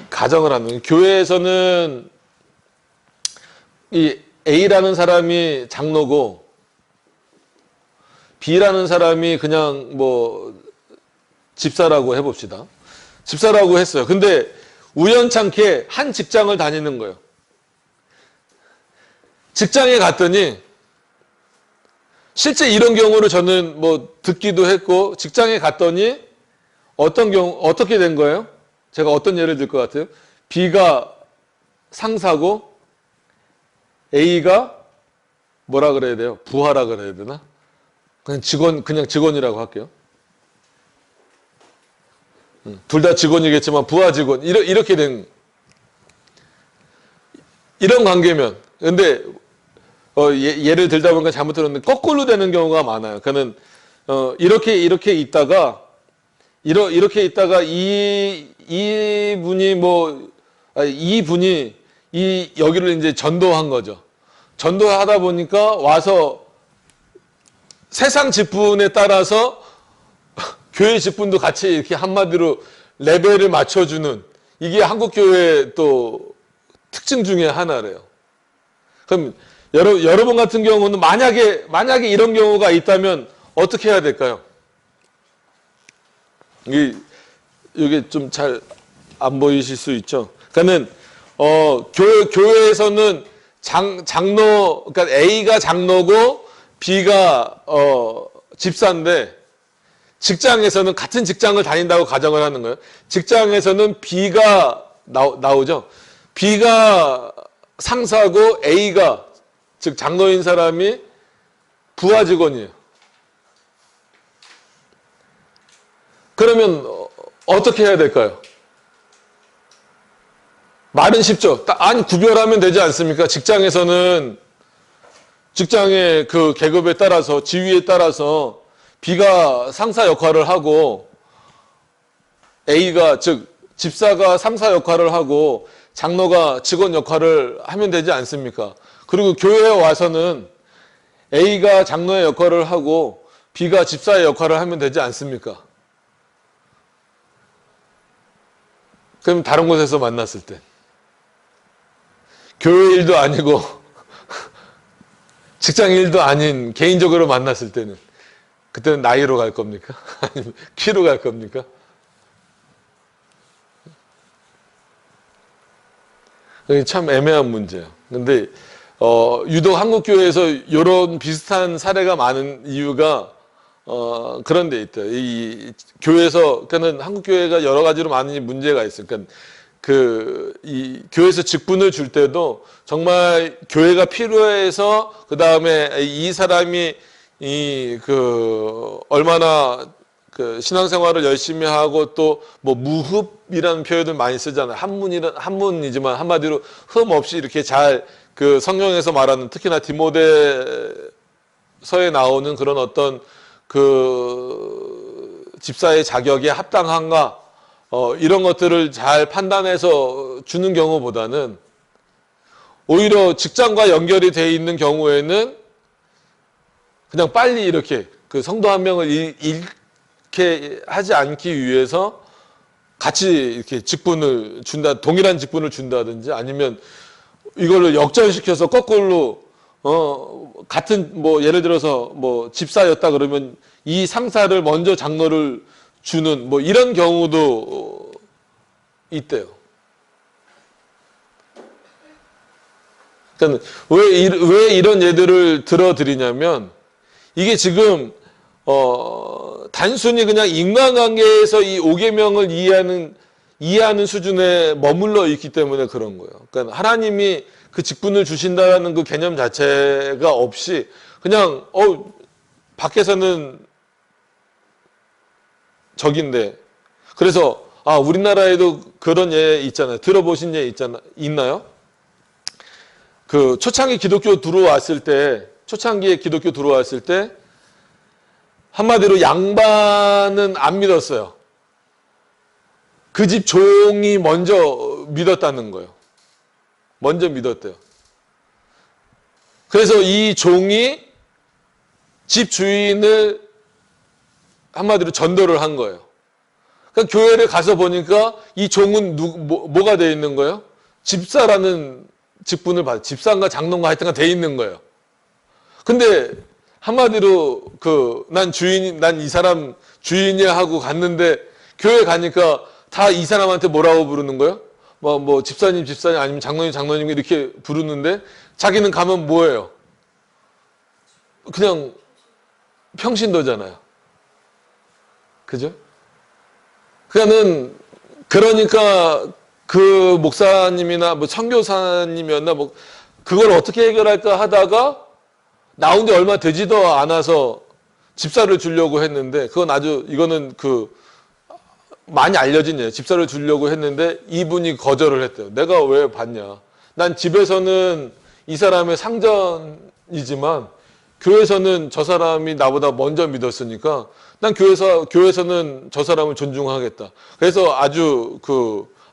가정을 하는. 교회에서는 이 A라는 사람이 장로고 B라는 사람이 그냥 집사라고 해봅시다. 집사라고 했어요. 근데 우연찮게 한 직장을 다니는 거예요. 직장에 갔더니 실제 이런 경우를 저는 듣기도 했고 직장에 갔더니 어떻게 된 거예요? 제가 어떤 예를 들 것 같아요? B가 상사고 A가 뭐라 그래야 돼요? 부하라 그래야 되나? 그냥 직원이라고 할게요. 둘 다 직원이겠지만 부하 직원 이렇게 된 이런 관계면 근데 예를 들다 보니까 잘못 들었는데 거꾸로 되는 경우가 많아요. 그러니까는 이렇게 있다가 이렇게 있다가 이분이 여기를 이제 전도한 거죠. 전도하다 보니까 와서 세상 직분에 따라서 교회 직분도 같이 이렇게 한마디로 레벨을 맞춰주는 이게 한국 교회의 또 특징 중에 하나래요. 그럼 여러분 같은 경우는 만약에 이런 경우가 있다면 어떻게 해야 될까요? 이게 좀 잘 안 보이실 수 있죠. 그러니까는 교회에서는 장로 그러니까 A가 장로고 B가 집사인데 직장에서는 같은 직장을 다닌다고 가정을 하는 거예요. 직장에서는 B가 나오죠. B가 상사고 A가 즉 장로인 사람이 부하 직원이에요. 그러면 어떻게 해야 될까요? 말은 쉽죠. 아니 구별하면 되지 않습니까? 직장에서는 직장의 그 계급에 따라서 지위에 따라서 B가 상사 역할을 하고 A가 즉 집사가 상사 역할을 하고 장로가 직원 역할을 하면 되지 않습니까? 그리고 교회에 와서는 A가 장로의 역할을 하고 B가 집사의 역할을 하면 되지 않습니까? 그럼 다른 곳에서 만났을 때 교회 일도 아니고 직장 일도 아닌 개인적으로 만났을 때는 그때는 나이로 갈 겁니까? 아니면 키로 갈 겁니까? 이게 참 애매한 문제예요. 근데 유독 한국 교회에서 이런 비슷한 사례가 많은 이유가 그런 데 있대요. 이 교회에서 그러니까는 한국 교회가 여러 가지로 많은 문제가 있어요. 그러니까 이 교회에서 직분을 줄 때도 정말 교회가 필요해서 그 다음에 이 사람이 얼마나 그 신앙생활을 열심히 하고 또 뭐 무흡이라는 표현을 많이 쓰잖아요. 한문이지만 한마디로 흠 없이 이렇게 잘 그 성경에서 말하는 특히나 디모데서에 나오는 그런 어떤 그 집사의 자격에 합당한가 이런 것들을 잘 판단해서 주는 경우보다는 오히려 직장과 연결이 돼 있는 경우에는 그냥 빨리 이렇게 그 성도 한 명을 잃게 하지 않기 위해서 같이 이렇게 직분을 동일한 직분을 준다든지 아니면 이거를 역전시켜서 거꾸로 같은 뭐 예를 들어서 뭐 집사였다 그러면 이 상사를 먼저 장로를 주는 뭐 이런 경우도 있대요. 그러니까 왜 이런 예들을 들어드리냐면 이게 지금 단순히 그냥 인간관계에서 이 5계명을 이해하는 수준에 머물러 있기 때문에 그런 거예요. 그러니까 하나님이 그 직분을 주신다는 그 개념 자체가 없이 그냥 밖에서는 적인데 그래서 우리나라에도 그런 예 있잖아요. 들어보신 예 있나요? 그 초창기에 기독교 들어왔을 때 한마디로 양반은 안 믿었어요. 그 집 종이 먼저 믿었다는 거예요. 먼저 믿었대요. 그래서 이 종이 집 주인을 한마디로 전도를 한 거예요. 그러니까 교회를 가서 보니까 이 종은 뭐가 되어 있는 거예요? 집사라는 직분을 집사인가 장로인가 하여튼가 되어 있는 거예요. 근데 한마디로 난 이 사람 주인이야 하고 갔는데 교회 가니까 다 이 사람한테 뭐라고 부르는 거예요? 뭐 집사님 아니면 장로님 이렇게 부르는데 자기는 가면 뭐예요? 그냥 평신도잖아요. 그죠? 그러니까 그 목사님이나 뭐 선교사님이었나 뭐 그걸 어떻게 해결할까 하다가 나온 지 얼마 되지도 않아서 집사를 주려고 했는데, 그건 아주, 이거는 많이 알려진 예요. 집사를 주려고 했는데 이분이 거절을 했대요. 내가 왜 받냐. 난 집에서는 이 사람의 상전이지만 교회에서는 저 사람이 나보다 먼저 믿었으니까 난 교회에서는 저 사람을 존중하겠다. 그래서 아주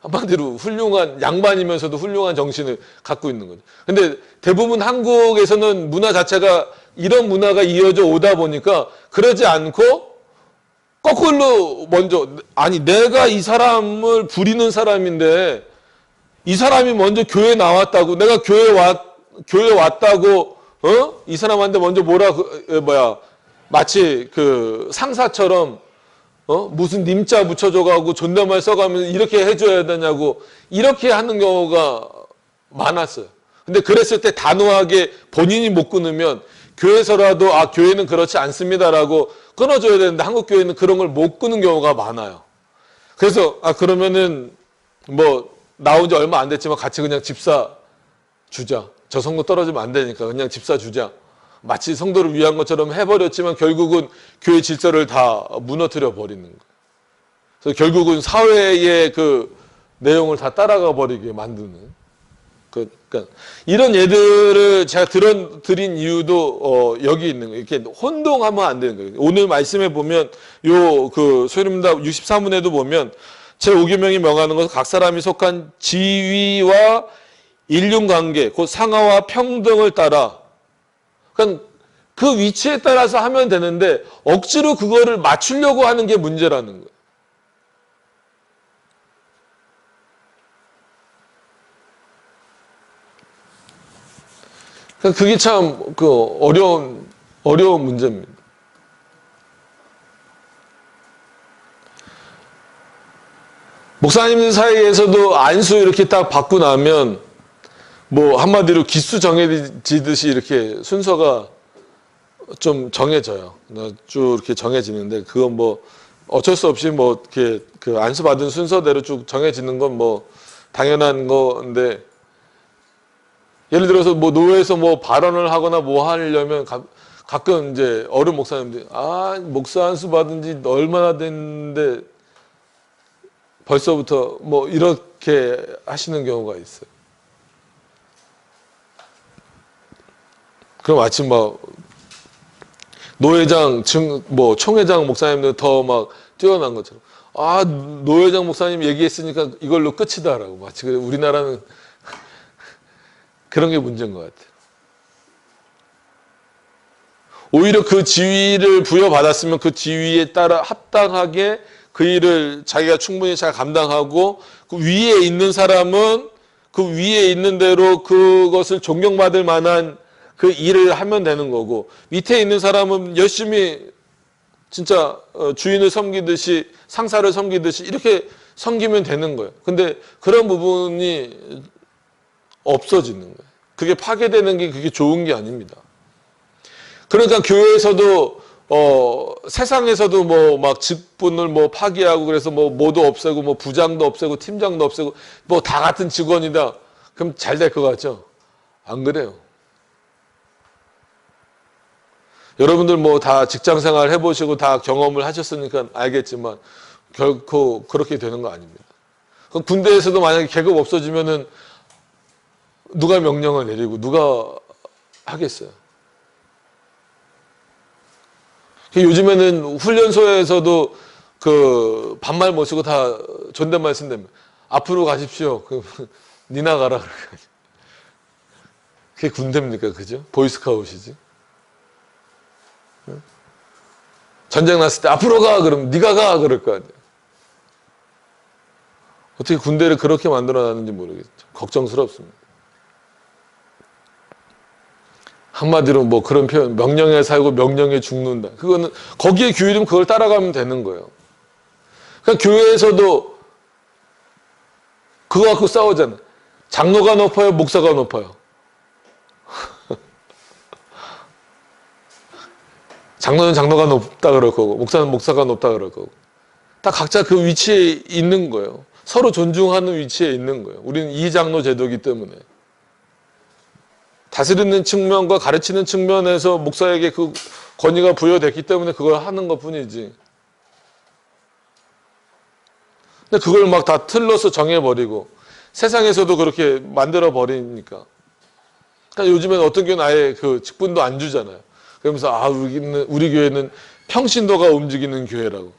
한마디로 훌륭한 양반이면서도 훌륭한 정신을 갖고 있는 거죠. 근데 대부분 한국에서는 문화 자체가 이런 문화가 이어져 오다 보니까 그러지 않고 거꾸로 먼저, 아니 내가 이 사람을 부리는 사람인데 이 사람이 먼저 교회 나왔다고, 내가 교회 왔다고 이 사람한테 먼저 마치 상사처럼 무슨 님자 붙여줘가고 존댓말 써가면서 이렇게 해줘야 되냐고 이렇게 하는 경우가 많았어요. 근데 그랬을 때 단호하게 본인이 못 끊으면 교회에서라도 교회는 그렇지 않습니다라고 끊어줘야 되는데 한국 교회는 그런 걸 못 끊는 경우가 많아요. 그래서 그러면은 나온 지 얼마 안 됐지만 같이 그냥 집사 주자. 저 성도 떨어지면 안 되니까 그냥 집사 주자. 마치 성도를 위한 것처럼 해버렸지만 결국은 교회 질서를 다 무너뜨려 버리는 거예요. 그래서 결국은 사회의 내용을 다 따라가 버리게 만드는. 그러니까 이런 예들을 제가 드린 이유도 여기 있는 거예요. 이렇게 혼동하면 안 되는 거예요. 오늘 말씀에 보면 소리문답 63문에도 보면 제5계명이 명하는 것은 각 사람이 속한 지위와 인륜관계, 곧 상하와 평등을 따라, 그러니까 그 위치에 따라서 하면 되는데 억지로 그거를 맞추려고 하는 게 문제라는 거예요. 그게 참 어려운 문제입니다. 목사님들 사이에서도 안수 이렇게 딱 받고 나면 한마디로 기수 정해지듯이 이렇게 순서가 좀 정해져요. 쭉 이렇게 정해지는데 그건 어쩔 수 없이 이렇게 안수 받은 순서대로 쭉 정해지는 건 당연한 건데, 예를 들어서 노회에서 발언을 하거나 하려면 가끔 이제 어른 목사님들이 목사 안수 받은 지 얼마나 됐는데 벌써부터 이렇게 하시는 경우가 있어요. 그럼 마치 노회장, 총회장 목사님들 더 뛰어난 것처럼 노회장 목사님 얘기했으니까 이걸로 끝이다라고 마치 우리나라는 그런 게 문제인 것 같아요. 오히려 그 지위를 부여받았으면 그 지위에 따라 합당하게 그 일을 자기가 충분히 잘 감당하고 그 위에 있는 사람은 그 위에 있는 대로 그것을 존경받을 만한 그 일을 하면 되는 거고, 밑에 있는 사람은 열심히 진짜 주인을 섬기듯이 상사를 섬기듯이 이렇게 섬기면 되는 거예요. 근데 그런 부분이 없어지는 거예요. 그게 파괴되는 게 그게 좋은 게 아닙니다. 그러니까 교회에서도 세상에서도 직분을 파기하고 그래서 뭐도 없애고 부장도 없애고 팀장도 없애고 다 같은 직원이다. 그럼 잘 될 것 같죠? 안 그래요. 여러분들 다 직장 생활 해보시고 다 경험을 하셨으니까 알겠지만 결코 그렇게 되는 거 아닙니다. 군대에서도 만약에 계급 없어지면은 누가 명령을 내리고 누가 하겠어요? 요즘에는 훈련소에서도 반말 못 쓰고 다 존댓말 쓴다며. 앞으로 가십시오. 니나 가라. 그게 군대입니까? 그죠? 보이스카웃이지. 전쟁 났을 때 앞으로 가! 그러면 니가 가! 그럴 거 아니에요. 어떻게 군대를 그렇게 만들어놨는지 모르겠죠. 걱정스럽습니다. 한마디로 그런 표현, 명령에 살고 명령에 죽는다. 그거는 거기에 규율이면 그걸 따라가면 되는 거예요. 그러니까 교회에서도 그거 갖고 싸우잖아요. 장로가 높아요, 목사가 높아요. 장로는 장로가 높다 그럴 거고, 목사는 목사가 높다 그럴 거고. 다 각자 그 위치에 있는 거예요. 서로 존중하는 위치에 있는 거예요. 우리는 이장로 제도이기 때문에. 다스리는 측면과 가르치는 측면에서 목사에게 그 권위가 부여됐기 때문에 그걸 하는 것 뿐이지. 근데 그걸 막 다 틀로서 정해버리고 세상에서도 그렇게 만들어버리니까. 그러니까 요즘에는 어떤 교회는 아예 그 직분도 안 주잖아요. 그러면서 우리 교회는 평신도가 움직이는 교회라고.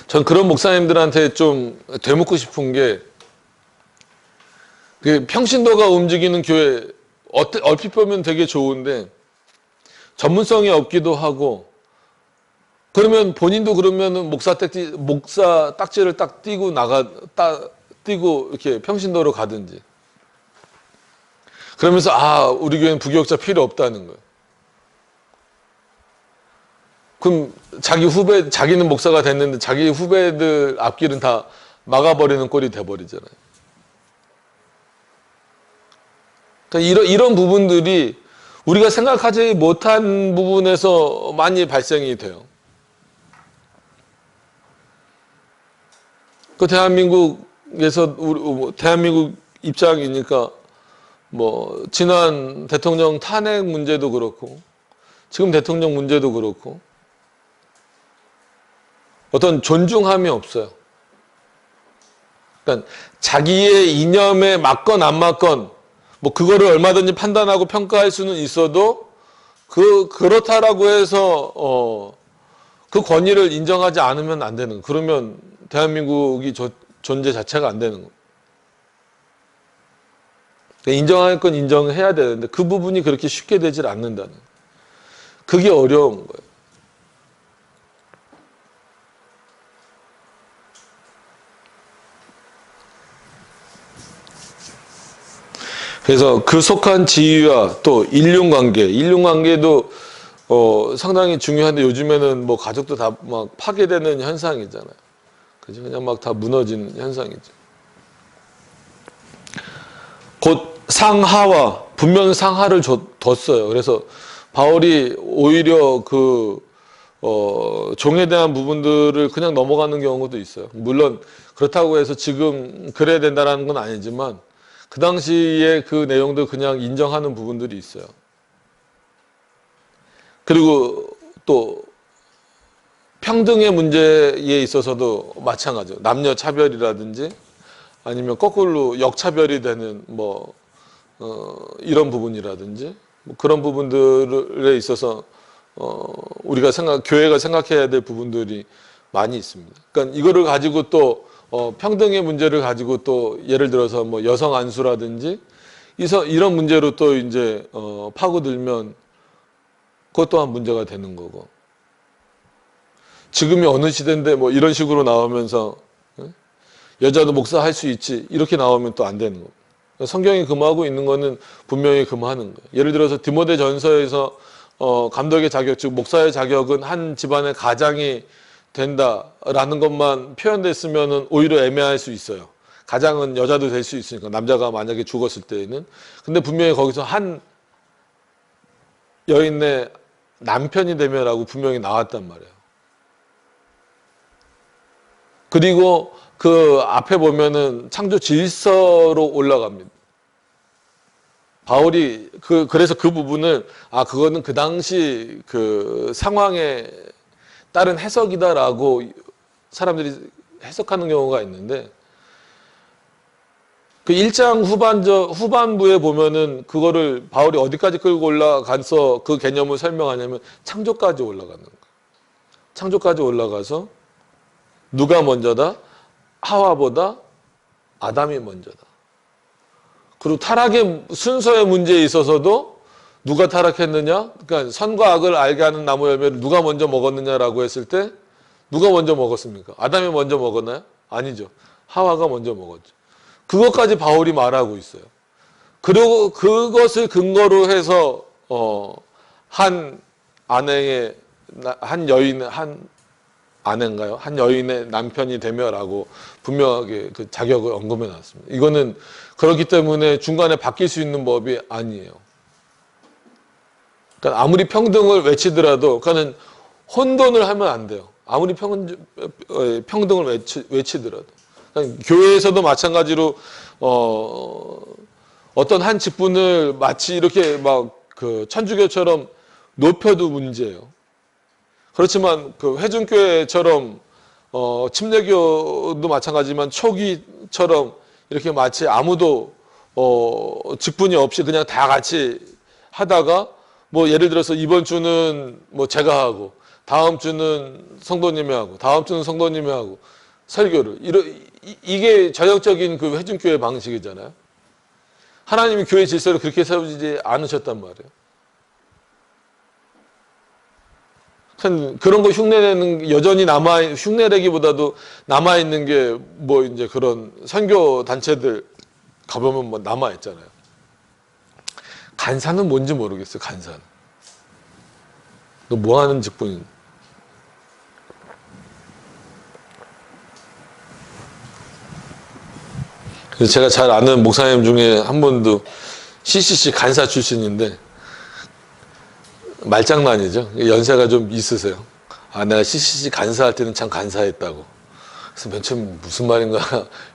전 그런 목사님들한테 좀 되묻고 싶은 게, 그 평신도가 움직이는 교회 얼핏 보면 되게 좋은데 전문성이 없기도 하고, 그러면 본인도 그러면은 목사 딱지를 딱 띄고 이렇게 평신도로 가든지. 그러면서 우리 교회는 부교육자 필요 없다는 거예요. 그럼 자기는 목사가 됐는데 자기 후배들 앞길은 다 막아버리는 꼴이 돼버리잖아요. 그러니까 이런 부분들이 우리가 생각하지 못한 부분에서 많이 발생이 돼요. 그 대한민국에서 대한민국 입장이니까 뭐 지난 대통령 탄핵 문제도 그렇고 지금 대통령 문제도 그렇고 어떤 존중함이 없어요. 그러니까 자기의 이념에 맞건 안 맞건 뭐 그거를 얼마든지 판단하고 평가할 수는 있어도 그렇다라고 해서 그 권위를 인정하지 않으면 안 되는 거예요. 그러면 대한민국이 존재 자체가 안 되는 거예요. 인정할 건 인정해야 되는데 그 부분이 그렇게 쉽게 되질 않는다는 거예요. 그게 어려운 거예요. 그래서 그 속한 지위와 또 인륜관계도 상당히 중요한데 요즘에는 뭐 가족도 다 막 파괴되는 현상이잖아요. 그죠? 그냥 막 다 무너지는 현상이죠. 곧 상하와 분명히 상하를 뒀어요. 그래서 바울이 오히려 종에 대한 부분들을 그냥 넘어가는 경우도 있어요. 물론 그렇다고 해서 지금 그래야 된다는 건 아니지만 그 당시에 그 내용도 그냥 인정하는 부분들이 있어요. 그리고 또 평등의 문제에 있어서도 마찬가지죠. 남녀 차별이라든지 아니면 거꾸로 역차별이 되는 이런 부분이라든지 뭐 그런 부분들에 있어서 우리가 교회가 생각해야 될 부분들이 많이 있습니다. 그러니까 이거를 가지고 또 평등의 문제를 가지고 또 예를 들어서 뭐 여성 안수라든지 이런 문제로 또 이제 파고들면 그것 또한 문제가 되는 거고. 지금이 어느 시대인데 뭐 이런 식으로 나오면서 여자도 목사할 수 있지 이렇게 나오면 또 안 되는 거고. 성경이 금하고 있는 거는 분명히 금하는 거예요. 예를 들어서 디모데전서에서 감독의 자격, 즉 목사의 자격은 한 집안의 가장이 된다라는 것만 표현됐으면 오히려 애매할 수 있어요. 가장은 여자도 될 수 있으니까 남자가 만약에 죽었을 때에는. 근데 분명히 거기서 한 여인의 남편이 되면라고 분명히 나왔단 말이에요. 그리고 그 앞에 보면은 창조 질서로 올라갑니다. 바울이 그래서 그 부분을 그거는 그 당시 그 상황에 따른 해석이다라고 사람들이 해석하는 경우가 있는데 그 1장 후반부에 보면은 그거를 바울이 어디까지 끌고 올라가서 그 개념을 설명하냐면 창조까지 올라가는 거예요. 창조까지 올라가서 누가 먼저다? 하와보다 아담이 먼저다. 그리고 타락의 순서의 문제에 있어서도 누가 타락했느냐? 그러니까 선과 악을 알게 하는 나무 열매를 누가 먼저 먹었느냐라고 했을 때 누가 먼저 먹었습니까? 아담이 먼저 먹었나요? 아니죠. 하와가 먼저 먹었죠. 그것까지 바울이 말하고 있어요. 그리고 그것을 근거로 해서 한 여인의 남편이 되며라고 분명하게 그 자격을 언급해 놨습니다. 이거는 그렇기 때문에 중간에 바뀔 수 있는 법이 아니에요. 그러니까 아무리 평등을 외치더라도 그거는 혼돈을 하면 안 돼요. 아무리 평등을 외치더라도. 교회에서도 마찬가지로 어떤 한 직분을 마치 이렇게 막 그 천주교처럼 높여도 문제예요. 그렇지만 그 회중교회처럼 침례교도 마찬가지지만 초기처럼 이렇게 마치 아무도 직분이 없이 그냥 다 같이 하다가 뭐 예를 들어서 이번 주는 뭐 제가 하고 다음 주는 성도님이 하고 다음 주는 성도님이 하고 설교를 이게 전형적인 그 회중교회 방식이잖아요. 하나님이 교회 질서를 그렇게 세우지 않으셨단 말이에요. 그런 거 흉내내는 여전히 흉내내기보다도 남아있는 게 뭐 이제 그런 선교 단체들 가보면 뭐 남아있잖아요. 간사는 뭔지 모르겠어요, 간사는. 너 뭐 하는 직분인? 그래서 제가 잘 아는 목사님 중에 한 분도 CCC 간사 출신인데 말장난이죠. 연세가 좀 있으세요. 아, 내가 CCC 간사할 때는 참 간사했다고. 그래서 맨 처음 무슨 말인가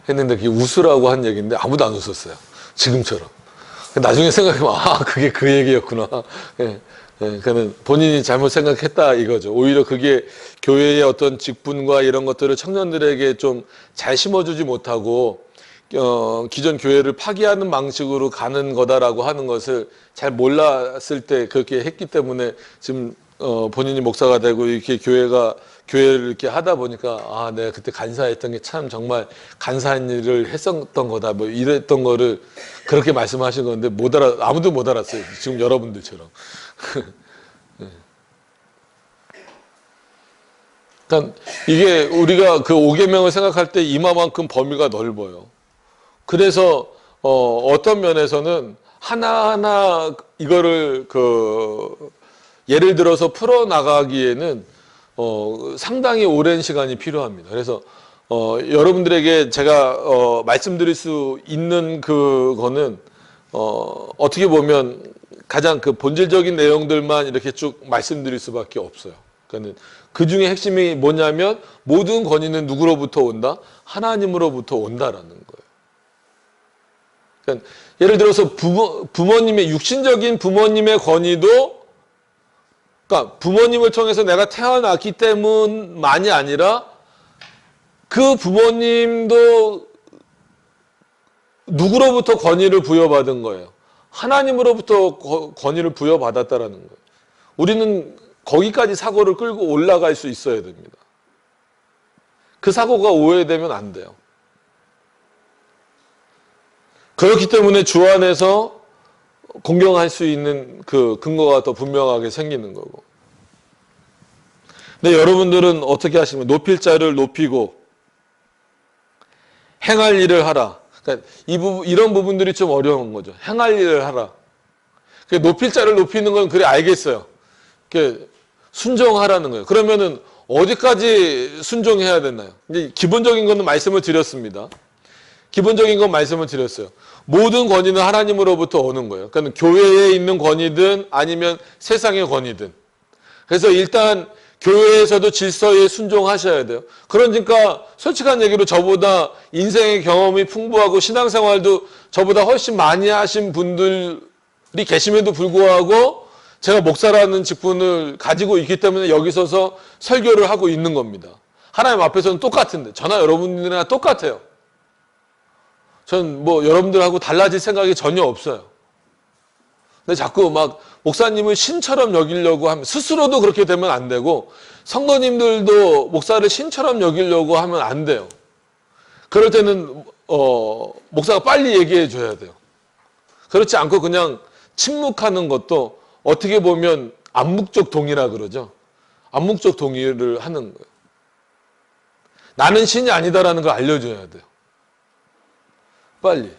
했는데 그게 웃으라고 한 얘기인데 아무도 안 웃었어요. 지금처럼. 나중에 생각해보면 아, 그게 그 얘기였구나. 예, 예, 그는 본인이 잘못 생각했다 이거죠. 오히려 그게 교회의 어떤 직분과 이런 것들을 청년들에게 좀 잘 심어주지 못하고 기존 교회를 파기하는 방식으로 가는 거다라고 하는 것을 잘 몰랐을 때 그렇게 했기 때문에 지금 본인이 목사가 되고 이렇게 교회를 이렇게 하다 보니까 아, 내가 그때 간사했던 게 참 정말 간사한 일을 했었던 거다 뭐 이랬던 거를 그렇게 말씀하신 건데 아무도 못 알았어요. 지금 여러분들처럼. 그러니까 이게 우리가 그 5계명을 생각할 때 이마만큼 범위가 넓어요. 그래서 어떤 면에서는 하나하나 이거를 예를 들어서 풀어 나가기에는 상당히 오랜 시간이 필요합니다. 그래서 여러분들에게 제가 말씀드릴 수 있는 그거는 어떻게 보면 가장 그 본질적인 내용들만 이렇게 쭉 말씀드릴 수밖에 없어요. 그러니까 그 중에 핵심이 뭐냐면 모든 권위는 누구로부터 온다? 하나님으로부터 온다라는 거예요. 그러니까 예를 들어서 부모님의 육신적인 부모님의 권위도 그러니까 부모님을 통해서 내가 태어났기 때문만이 아니라 그 부모님도 누구로부터 권위를 부여받은 거예요. 하나님으로부터 권위를 부여받았다라는 거예요. 우리는 거기까지 사고를 끌고 올라갈 수 있어야 됩니다. 그 사고가 오해되면 안 돼요. 그렇기 때문에 주 안에서 공경할 수 있는 그 근거가 더 분명하게 생기는 거고. 근데 여러분들은 어떻게 하시면 높일 자를 높이고 행할 일을 하라. 그러니까 이런 부분들이 좀 어려운 거죠. 행할 일을 하라. 높일 자를 높이는 건 그래 알겠어요. 순종하라는 거예요. 그러면은 어디까지 순종해야 되나요? 이제 기본적인 거는 말씀을 드렸습니다. 기본적인 건 말씀을 드렸어요. 모든 권위는 하나님으로부터 오는 거예요. 그러니까 교회에 있는 권위든 아니면 세상의 권위든. 그래서 일단 교회에서도 질서에 순종하셔야 돼요. 그러니까 솔직한 얘기로 저보다 인생의 경험이 풍부하고 신앙생활도 저보다 훨씬 많이 하신 분들이 계심에도 불구하고 제가 목사라는 직분을 가지고 있기 때문에 여기 서서 설교를 하고 있는 겁니다. 하나님 앞에서는 똑같은데 저나 여러분들이나 똑같아요. 전 뭐 여러분들하고 달라질 생각이 전혀 없어요. 근데 자꾸 막 목사님을 신처럼 여기려고 하면 스스로도 그렇게 되면 안 되고 성도님들도 목사를 신처럼 여기려고 하면 안 돼요. 그럴 때는 목사가 빨리 얘기해 줘야 돼요. 그렇지 않고 그냥 침묵하는 것도 어떻게 보면 암묵적 동의라 그러죠. 암묵적 동의를 하는 거예요. 나는 신이 아니다라는 걸 알려줘야 돼요. 빨리.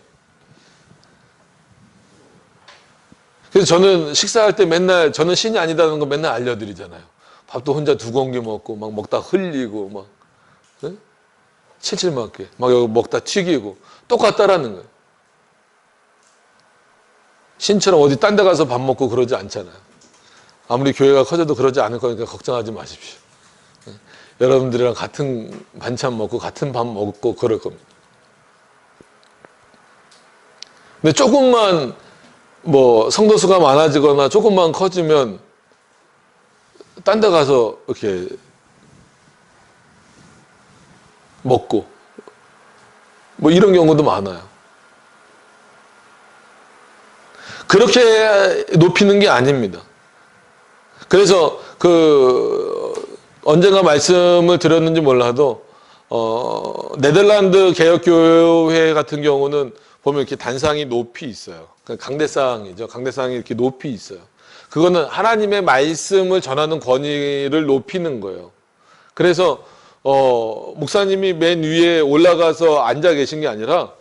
그래서 저는 식사할 때 맨날 저는 신이 아니다는 거 맨날 알려드리잖아요. 밥도 혼자 2공기 먹고 막 먹다 흘리고 막 네? 칠칠 맞게 막 여기 먹다 튀기고 똑같다라는 거예요. 신처럼 어디 딴 데 가서 밥 먹고 그러지 않잖아요. 아무리 교회가 커져도 그러지 않을 거니까 걱정하지 마십시오. 여러분들이랑 같은 반찬 먹고 같은 밥 먹고 그럴 겁니다. 근데 조금만 뭐 성도수가 많아지거나 조금만 커지면 딴 데 가서 이렇게 먹고 뭐 이런 경우도 많아요. 그렇게 높이는 게 아닙니다. 그래서 언젠가 말씀을 드렸는지 몰라도 네덜란드 개혁교회 같은 경우는 보면 이렇게 단상이 높이 있어요. 강대상이죠. 강대상이 이렇게 높이 있어요. 그거는 하나님의 말씀을 전하는 권위를 높이는 거예요. 그래서 목사님이 맨 위에 올라가서 앉아 계신 게 아니라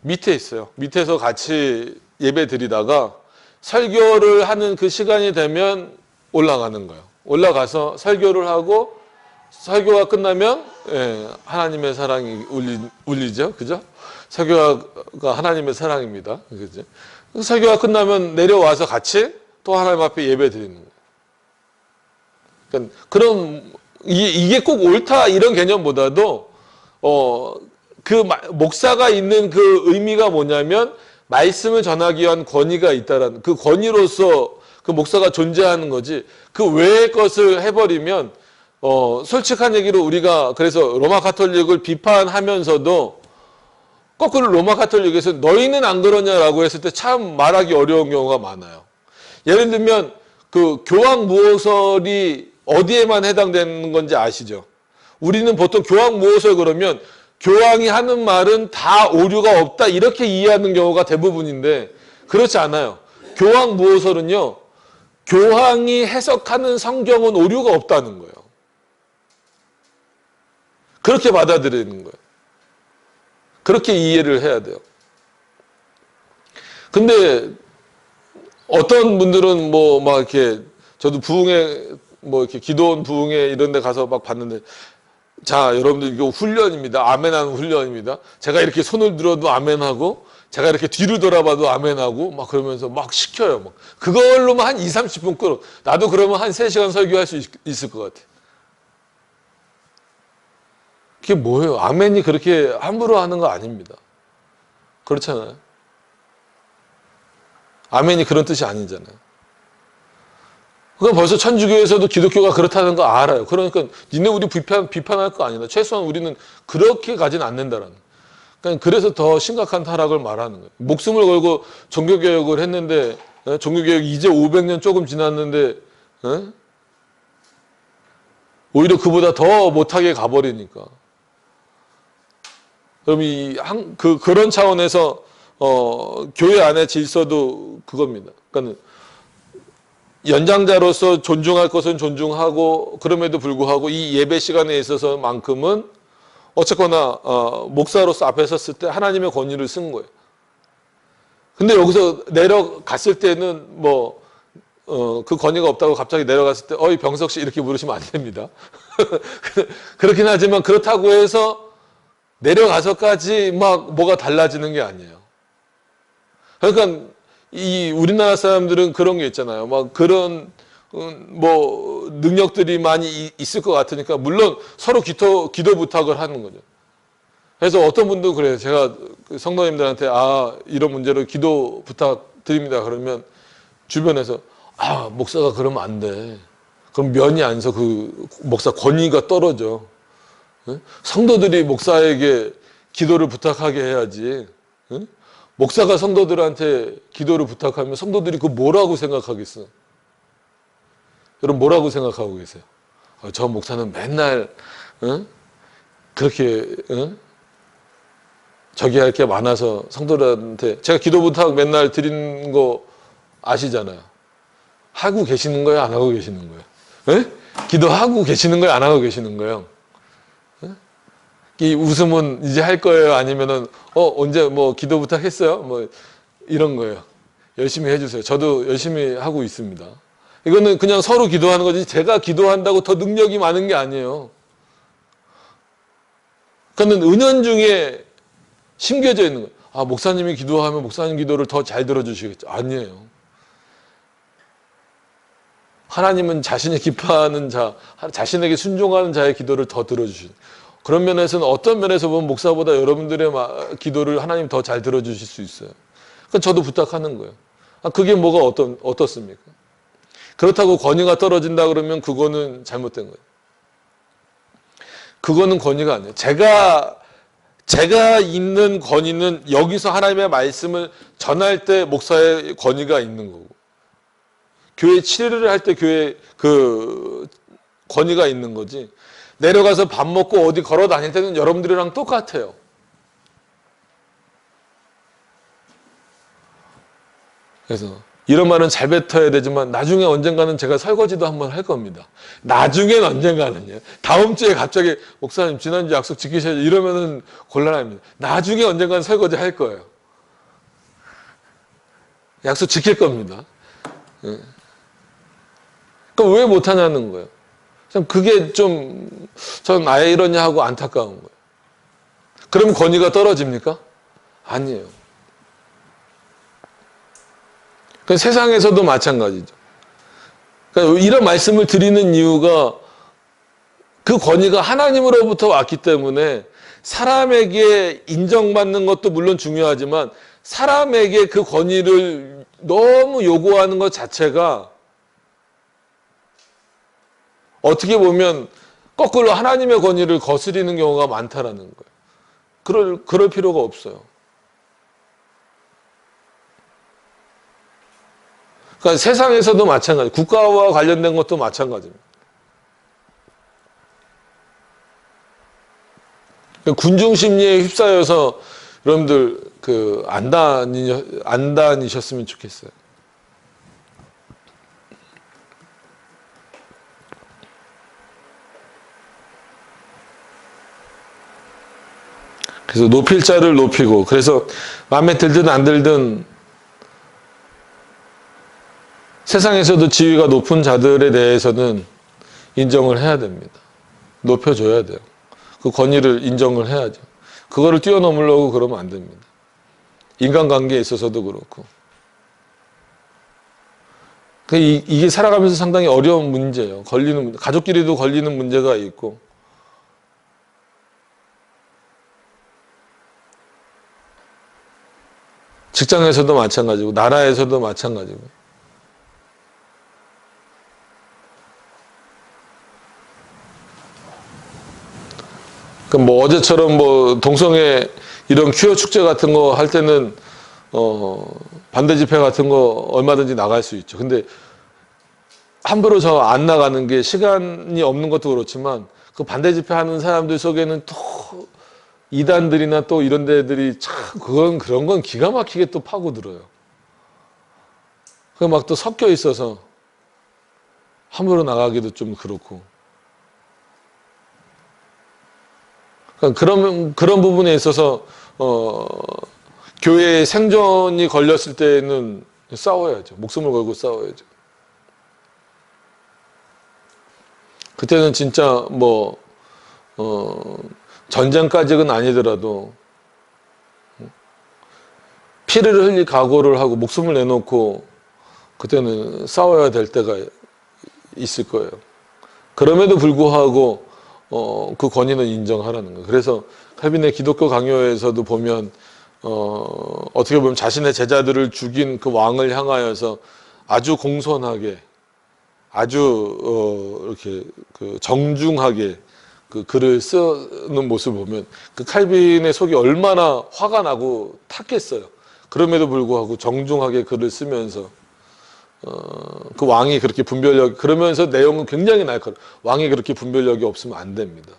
밑에 있어요. 밑에서 같이 예배 드리다가 설교를 하는 그 시간이 되면 올라가는 거예요. 올라가서 설교를 하고 설교가 끝나면 하나님의 사랑이 울리죠. 그죠? 설교가 하나님의 사랑입니다. 그죠? 설교가 끝나면 내려와서 같이 또 하나님 앞에 예배 드리는 거예요. 그러니까 그런 이게 꼭 옳다 이런 개념보다도 그 목사가 있는 그 의미가 뭐냐면 말씀을 전하기 위한 권위가 있다라는 그 권위로서 그 목사가 존재하는 거지. 그 외의 것을 해버리면 솔직한 얘기로 우리가 그래서 로마 가톨릭을 비판하면서도 거꾸로 로마 가톨릭에서 너희는 안 그러냐라고 했을 때 참 말하기 어려운 경우가 많아요. 예를 들면 그 교황무호설이 어디에만 해당되는 건지 아시죠? 우리는 보통 교황무호설 그러면 교황이 하는 말은 다 오류가 없다 이렇게 이해하는 경우가 대부분인데 그렇지 않아요. 교황무호설은요. 교황이 해석하는 성경은 오류가 없다는 거예요. 그렇게 받아들이는 거예요. 그렇게 이해를 해야 돼요. 근데 어떤 분들은 뭐 막 이렇게 저도 부흥회 뭐 이렇게 기도원 부흥회 이런 데 가서 막 봤는데 자, 여러분들 이거 훈련입니다. 아멘하는 훈련입니다. 제가 이렇게 손을 들어도 아멘하고 제가 이렇게 뒤를 돌아봐도 아멘하고 막 그러면서 막 시켜요. 막. 그걸로만 한 20-30분 끌어. 나도 그러면 한 3시간 설교할 수 있을 것 같아. 그게 뭐예요? 아멘이 그렇게 함부로 하는 거 아닙니다. 그렇잖아요. 아멘이 그런 뜻이 아니잖아요. 그건 벌써 천주교에서도 기독교가 그렇다는 거 알아요. 그러니까 니네 우리 비판할 거 아니다. 최소한 우리는 그렇게 가진 않는다라는. 그러니까 그래서 더 심각한 타락을 말하는 거예요. 목숨을 걸고 종교개혁을 했는데 종교개혁 이제 500년 조금 지났는데 오히려 그보다 더 못하게 가버리니까. 그럼 그런 차원에서 교회 안의 질서도 그겁니다. 그러니까 연장자로서 존중할 것은 존중하고 그럼에도 불구하고 이 예배 시간에 있어서만큼은 어쨌거나 목사로서 앞에 섰을 때 하나님의 권위를 쓴 거예요. 근데 여기서 내려갔을 때는 그 권위가 없다고 갑자기 내려갔을 때 어이 병석 씨 이렇게 부르시면 안 됩니다. 그렇긴 하지만 그렇다고 해서 내려가서까지 막 뭐가 달라지는 게 아니에요. 그러니까 이 우리나라 사람들은 그런 게 있잖아요. 막 그런 능력들이 많이 있을 것 같으니까 물론 서로 기도 부탁을 하는 거죠. 그래서 어떤 분도 그래요. 제가 성도님들한테 이런 문제로 기도 부탁드립니다. 그러면 주변에서 목사가 그러면 안 돼. 그럼 면이 안 서 그 목사 권위가 떨어져. 성도들이 목사에게 기도를 부탁하게 해야지. 목사가 성도들한테 기도를 부탁하면 성도들이 그거 뭐라고 생각하겠어? 여러분 뭐라고 생각하고 계세요? 저 목사는 맨날 그렇게 저기 할 게 많아서 성도들한테 제가 기도 부탁 맨날 드리는 거 아시잖아요. 하고 계시는 거예요? 안 하고 계시는 거예요? 기도하고 계시는 거예요? 안 하고 계시는 거예요? 이 웃음은 이제 할 거예요? 아니면은 언제 기도 부탁했어요? 이런 거예요. 열심히 해주세요. 저도 열심히 하고 있습니다. 이거는 그냥 서로 기도하는 거지 제가 기도한다고 더 능력이 많은 게 아니에요. 그거는 은연중에 심겨져 있는 거예요. 목사님이 기도하면 목사님 기도를 더 잘 들어주시겠죠. 아니에요. 하나님은 자신이 기뻐하는 자, 자신에게 순종하는 자의 기도를 더 들어주시는, 그런 면에서는 어떤 면에서 보면 목사보다 여러분들의 기도를 하나님 더 잘 들어주실 수 있어요. 그러니까 저도 부탁하는 거예요. 그게 뭐가 어떻습니까? 그렇다고 권위가 떨어진다 그러면 그거는 잘못된 거예요. 그거는 권위가 아니에요. 제가 있는 권위는 여기서 하나님의 말씀을 전할 때 목사의 권위가 있는 거고, 교회 치료를 할 때 교회 그 권위가 있는 거지, 내려가서 밥 먹고 어디 걸어 다닐 때는 여러분들이랑 똑같아요. 그래서 이런 말은 잘 뱉어야 되지만 나중에 언젠가는 제가 설거지도 한번 할 겁니다. 나중엔 언젠가는요. 다음 주에 갑자기 목사님 지난주 약속 지키셔야죠 이러면은 곤란합니다. 나중에 언젠가는 설거지 할 거예요. 약속 지킬 겁니다. 예. 그러니까 왜 못하냐는 거예요. 참 그게 좀 전 아이러니하고 안타까운 거예요. 그럼 권위가 떨어집니까? 아니에요. 그러니까 세상에서도 마찬가지죠. 그러니까 이런 말씀을 드리는 이유가 그 권위가 하나님으로부터 왔기 때문에 사람에게 인정받는 것도 물론 중요하지만 사람에게 그 권위를 너무 요구하는 것 자체가 어떻게 보면 거꾸로 하나님의 권위를 거스리는 경우가 많다라는 거예요. 그럴 필요가 없어요. 그러니까 세상에서도 마찬가지, 국가와 관련된 것도 마찬가지입니다. 그러니까 군중 심리에 휩싸여서 여러분들 안 다니셨으면 좋겠어요. 그래서 높일 자를 높이고, 그래서 마음에 들든 안 들든 세상에서도 지위가 높은 자들에 대해서는 인정을 해야 됩니다. 높여줘야 돼요. 그 권위를 인정을 해야죠. 그거를 뛰어넘으려고 그러면 안 됩니다. 인간관계에 있어서도 그렇고. 이게 살아가면서 상당히 어려운 문제예요. 가족끼리도 걸리는 문제가 있고. 직장에서도 마찬가지고, 나라에서도 마찬가지고. 뭐 어제처럼 뭐 동성애 이런 퀴어 축제 같은 거 할 때는 반대 집회 같은 거 얼마든지 나갈 수 있죠. 근데 함부로 저 안 나가는 게 시간이 없는 것도 그렇지만 그 반대 집회 하는 사람들 속에는 또 이단들이나 또 이런 데들이 참 그런 건 기가 막히게 또 파고들어요. 그 막 또 섞여 있어서 함부로 나가기도 좀 그렇고. 그런 부분에 있어서 교회의 생존이 걸렸을 때는 싸워야죠. 목숨을 걸고 싸워야죠. 그때는 진짜 뭐 전쟁까지는 아니더라도 피를 흘릴 각오를 하고 목숨을 내놓고 그때는 싸워야 될 때가 있을 거예요. 그럼에도 불구하고 그 권위는 인정하라는 거예요. 그래서 칼빈의 기독교 강요에서도 보면 어떻게 보면 자신의 제자들을 죽인 그 왕을 향하여서 아주 공손하게, 아주 이렇게 그 정중하게 그 글을 쓰는 모습을 보면 그 칼빈의 속이 얼마나 화가 나고 탔겠어요. 그럼에도 불구하고 정중하게 글을 쓰면서 그 왕이 그렇게 분별력, 그러면서 내용은 굉장히 날카로워. 왕이 그렇게 분별력이 없으면 안 됩니다.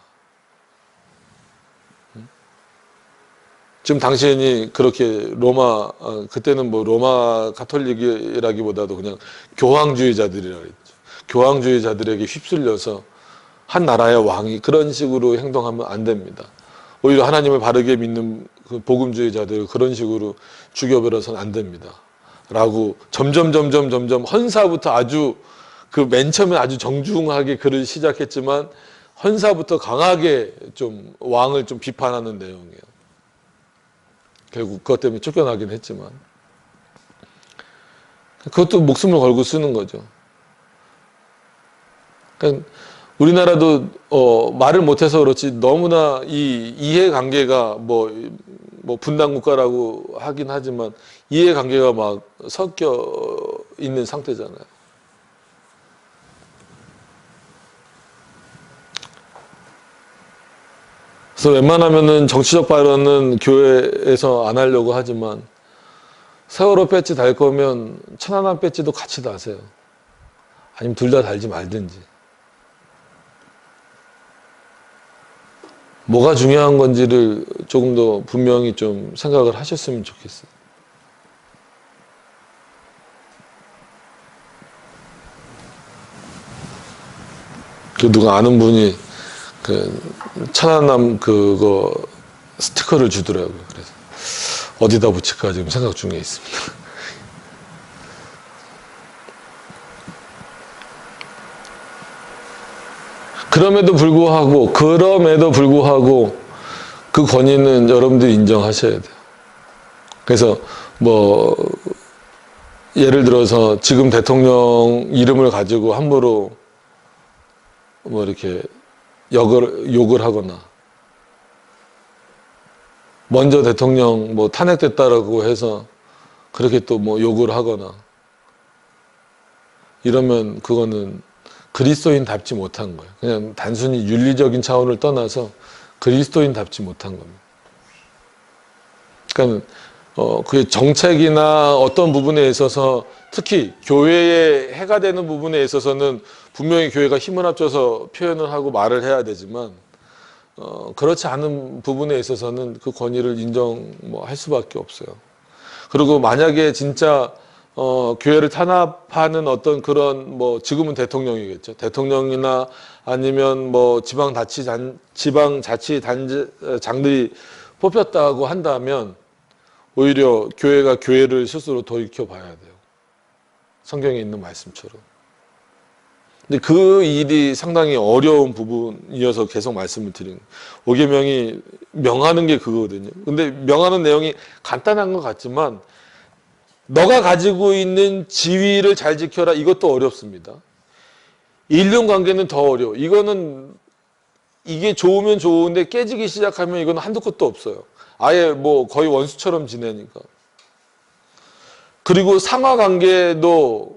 지금 당신이 그렇게 그때는 뭐 로마 가톨릭이라기보다도 그냥 교황주의자들이라고 했죠. 교황주의자들에게 휩쓸려서 한 나라의 왕이 그런 식으로 행동하면 안 됩니다. 오히려 하나님을 바르게 믿는 그 복음주의자들 그런 식으로 죽여버려서는 안 됩니다. 라고 점점 헌사부터 아주 그 맨 처음에 아주 정중하게 글을 시작했지만 헌사부터 강하게 좀 왕을 좀 비판하는 내용이에요. 결국 그것 때문에 쫓겨나긴 했지만 그것도 목숨을 걸고 쓰는 거죠. 그러니까 우리나라도 말을 못해서 그렇지 너무나 이 이해관계가 뭐 분단국가라고 하긴 하지만 이해관계가 막 섞여 있는 상태잖아요. 그래서 웬만하면은 정치적 발언은 교회에서 안 하려고 하지만 세월호 배지 달 거면 천안함 배지도 같이 다세요. 아니면 둘 다 달지 말든지. 뭐가 중요한 건지를 조금 더 분명히 좀 생각을 하셨으면 좋겠어요. 그 누가 아는 분이 그 천안함 그거 스티커를 주더라고요. 그래서 어디다 붙일까 지금 생각 중에 있습니다. 그럼에도 불구하고 그 권위는 여러분들이 인정하셔야 돼요. 그래서 뭐 예를 들어서 지금 대통령 이름을 가지고 함부로 뭐 이렇게 욕을 하거나 먼저 대통령 뭐 탄핵됐다라고 해서 그렇게 또 뭐 욕을 하거나 이러면 그거는 그리스도인답지 못한 거예요. 그냥 단순히 윤리적인 차원을 떠나서 그리스도인답지 못한 겁니다. 그러니까 그 정책이나 어떤 부분에 있어서 특히 교회에 해가 되는 부분에 있어서는 분명히 교회가 힘을 합쳐서 표현을 하고 말을 해야 되지만 그렇지 않은 부분에 있어서는 그 권위를 인정할 수밖에 없어요. 그리고 만약에 진짜 교회를 탄압하는 어떤 그런 뭐 지금은 대통령이겠죠. 대통령이나 아니면 뭐 지방자치단장들이 뽑혔다고 한다면 오히려 교회가 교회를 스스로 돌이켜 봐야 돼요. 성경에 있는 말씀처럼. 근데 그 일이 상당히 어려운 부분이어서 계속 말씀을 드리는 거예요. 5계명이 명하는 게 그거거든요. 근데 명하는 내용이 간단한 것 같지만 너가 가지고 있는 지위를 잘 지켜라. 이것도 어렵습니다. 인륜관계는 더 어려워. 이게 좋으면 좋은데 깨지기 시작하면 이건 한두 끝도 없어요. 아예 뭐 거의 원수처럼 지내니까. 그리고 상하관계도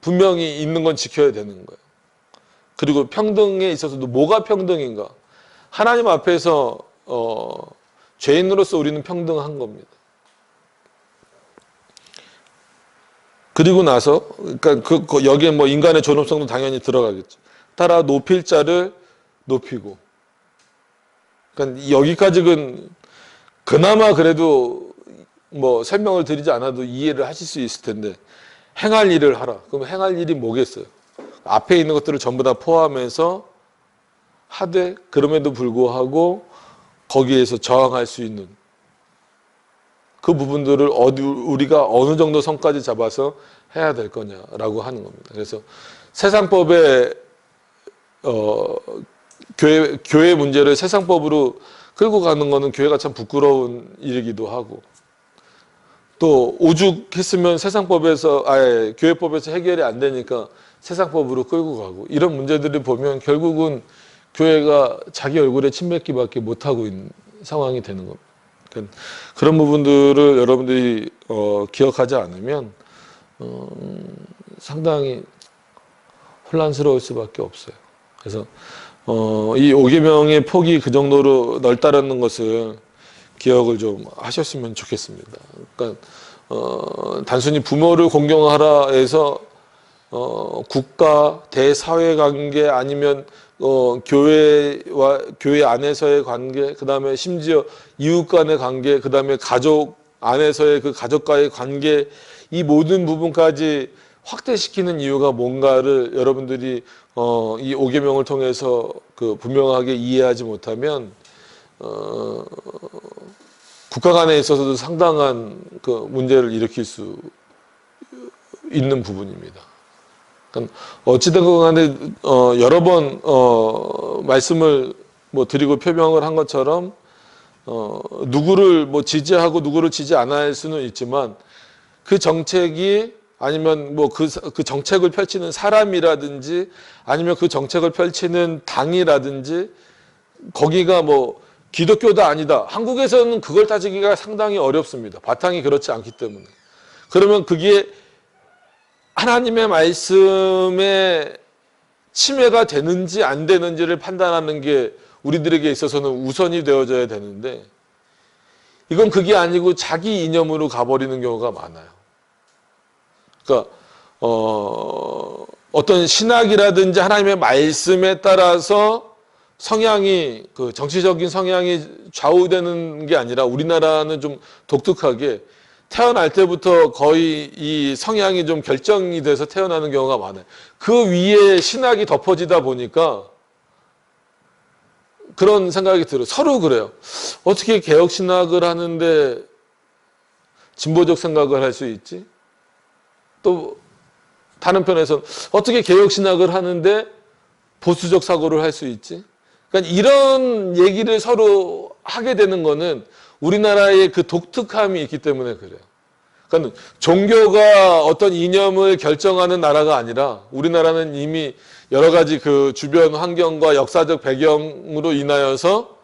분명히 있는 건 지켜야 되는 거예요. 그리고 평등에 있어서도 뭐가 평등인가? 하나님 앞에서 죄인으로서 우리는 평등한 겁니다. 그리고 나서 그러니까 여기에 뭐 인간의 존엄성도 당연히 들어가겠죠. 따라 높일 자를 높이고. 그러니까 여기까지는 그나마 그래도 뭐 설명을 드리지 않아도 이해를 하실 수 있을 텐데 행할 일을 하라. 그럼 행할 일이 뭐겠어요? 앞에 있는 것들을 전부 다 포함해서 하되 그럼에도 불구하고 거기에서 저항할 수 있는 그 부분들을 우리가 어느 정도 선까지 잡아서 해야 될 거냐라고 하는 겁니다. 그래서 세상법에 교회 문제를 세상법으로 끌고 가는 거는 교회가 참 부끄러운 일이기도 하고 또 오죽했으면 교회법에서 해결이 안 되니까 세상법으로 끌고 가고 이런 문제들을 보면 결국은 교회가 자기 얼굴에 침 뱉기밖에 못하고 있는 상황이 되는 겁니다. 그런 부분들을 여러분들이 기억하지 않으면 상당히 혼란스러울 수밖에 없어요. 그래서 이 5계명의 폭이 그 정도로 넓다라는 것을 기억을 좀 하셨으면 좋겠습니다. 그러니까 단순히 부모를 공경하라 해서 국가, 대사회관계 아니면 교회 안에서의 관계, 그 다음에 심지어 이웃 간의 관계, 그 다음에 가족 안에서의 그 가족과의 관계, 이 모든 부분까지 확대시키는 이유가 뭔가를 여러분들이 이 5계명을 통해서 그 분명하게 이해하지 못하면 국가 간에 있어서도 상당한 그 문제를 일으킬 수 있는 부분입니다. 어찌된 것 간에 여러 번 말씀을 뭐 드리고 표명을 한 것처럼 누구를 뭐 지지하고 누구를 지지 않아 할 수는 있지만 그 정책이 아니면 뭐 그 정책을 펼치는 사람이라든지 아니면 그 정책을 펼치는 당이라든지 거기가 뭐 기독교다 아니다. 한국에서는 그걸 따지기가 상당히 어렵습니다. 바탕이 그렇지 않기 때문에. 그러면 그게 하나님의 말씀에 침해가 되는지 안 되는지를 판단하는 게 우리들에게 있어서는 우선이 되어져야 되는데 이건 그게 아니고 자기 이념으로 가버리는 경우가 많아요. 그러니까 어떤 신학이라든지 하나님의 말씀에 따라서 성향이 그 정치적인 성향이 좌우되는 게 아니라 우리나라는 좀 독특하게 태어날 때부터 거의 이 성향이 좀 결정이 돼서 태어나는 경우가 많아요. 그 위에 신학이 덮어지다 보니까 그런 생각이 들어요. 서로 그래요. 어떻게 개혁신학을 하는데 진보적 생각을 할 수 있지? 또 다른 편에서는 어떻게 개혁신학을 하는데 보수적 사고를 할 수 있지? 그러니까 이런 얘기를 서로 하게 되는 거는 우리나라의 그 독특함이 있기 때문에 그래요. 그러니까 종교가 어떤 이념을 결정하는 나라가 아니라 우리나라는 이미 여러 가지 그 주변 환경과 역사적 배경으로 인하여서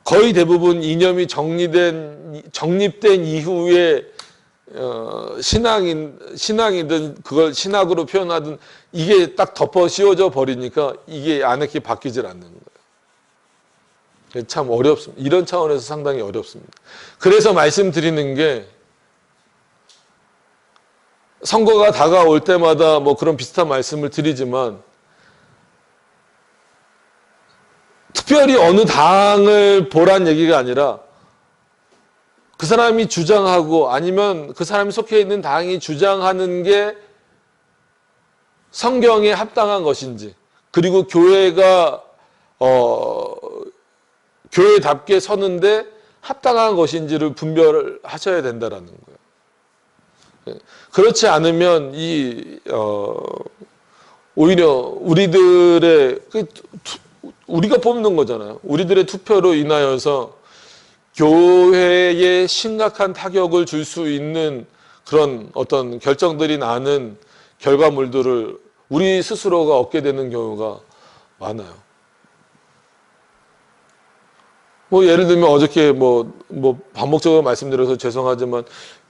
거의 대부분 이념이 정립된 이후에 신앙이든 그걸 신학으로 표현하든 이게 딱 덮어 씌워져 버리니까 이게 안에 바뀌질 않는 거예요. 참 어렵습니다. 이런 차원에서 상당히 어렵습니다. 그래서 말씀드리는 게 선거가 다가올 때마다 뭐 그런 비슷한 말씀을 드리지만 특별히 어느 당을 보란 얘기가 아니라 그 사람이 주장하고 아니면 그 사람이 속해 있는 당이 주장하는 게 성경에 합당한 것인지 그리고 교회가 교회답게 서는데 합당한 것인지를 분별하셔야 된다라는 거예요. 그렇지 않으면 오히려 우리들의 우리가 뽑는 거잖아요. 우리들의 투표로 인하여서 교회에 심각한 타격을 줄 수 있는 그런 어떤 결정들이 나는 결과물들을 우리 스스로가 얻게 되는 경우가 많아요. 뭐 예를 들면 어저께 뭐 반복적으로 말씀드려서 죄송하지만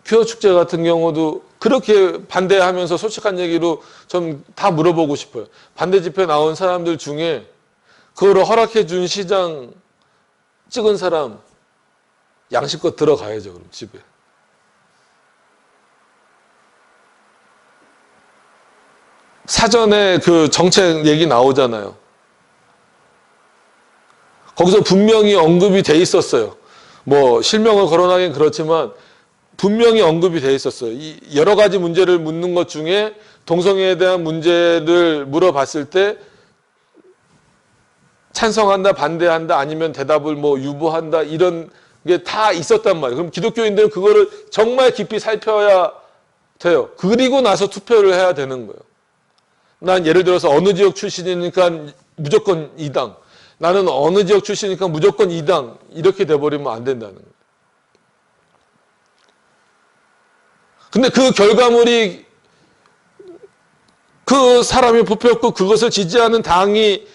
퀴어 축제 같은 경우도 그렇게 반대하면서 솔직한 얘기로 좀 다 물어보고 싶어요. 반대 집회 나온 사람들 중에 그거를 허락해 준 시장 찍은 사람 양심껏 들어가야죠. 그럼 집에. 사전에 그 정책 얘기 나오잖아요. 거기서 분명히 언급이 돼 있었어요. 뭐 실명을 거론하긴 그렇지만 분명히 언급이 돼 있었어요. 이 여러 가지 문제를 묻는 것 중에 동성애에 대한 문제를 물어봤을 때 찬성한다, 반대한다, 아니면 대답을 뭐 유보한다 이런 게 다 있었단 말이에요. 그럼 기독교인들은 그거를 정말 깊이 살펴야 돼요. 그리고 나서 투표를 해야 되는 거예요. 난 예를 들어서 어느 지역 출신이니까 무조건 이 당, 나는 어느 지역 출신이니까 무조건 이 당 이렇게 돼버리면 안 된다는 거예요. 근데 그 결과물이 그 사람이 뽑혔고 그것을 지지하는 당이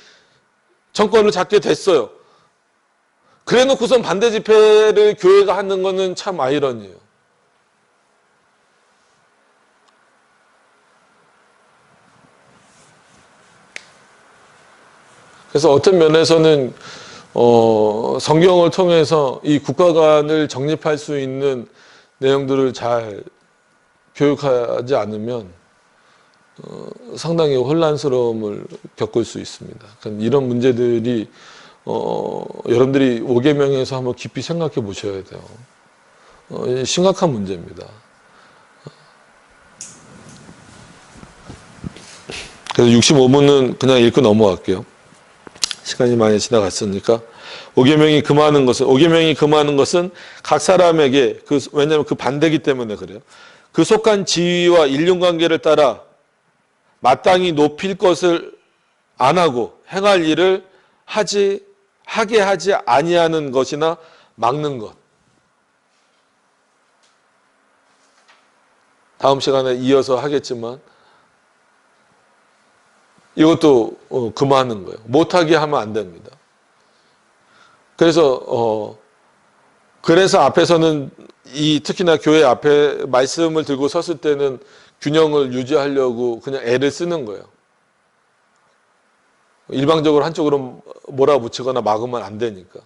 정권을 잡게 됐어요. 그래 놓고선 반대 집회를 교회가 하는 거는 참 아이러니예요. 그래서 어떤 면에서는 성경을 통해서 이 국가관을 정립할 수 있는 내용들을 잘 교육하지 않으면 상당히 혼란스러움을 겪을 수 있습니다. 그러니까 이런 문제들이 여러분들이 5계명에서 한번 깊이 생각해 보셔야 돼요. 심각한 문제입니다. 그래서 65문은 그냥 읽고 넘어갈게요. 시간이 많이 지나갔으니까. 5계명이 금하는 것은 각 사람에게 왜냐하면 그 반대기 때문에 그래요. 그 속한 지위와 인륜관계를 따라 마땅히 높일 것을 안 하고 행할 일을 하게 하지 아니하는 것이나 막는 것. 다음 시간에 이어서 하겠지만 이것도 금하는 거예요. 못하게 하면 안 됩니다. 그래서 앞에서는 특히나 교회 앞에 말씀을 들고 섰을 때는 균형을 유지하려고 그냥 애를 쓰는 거예요. 일방적으로 한쪽으로 몰아붙이거나 막으면 안 되니까.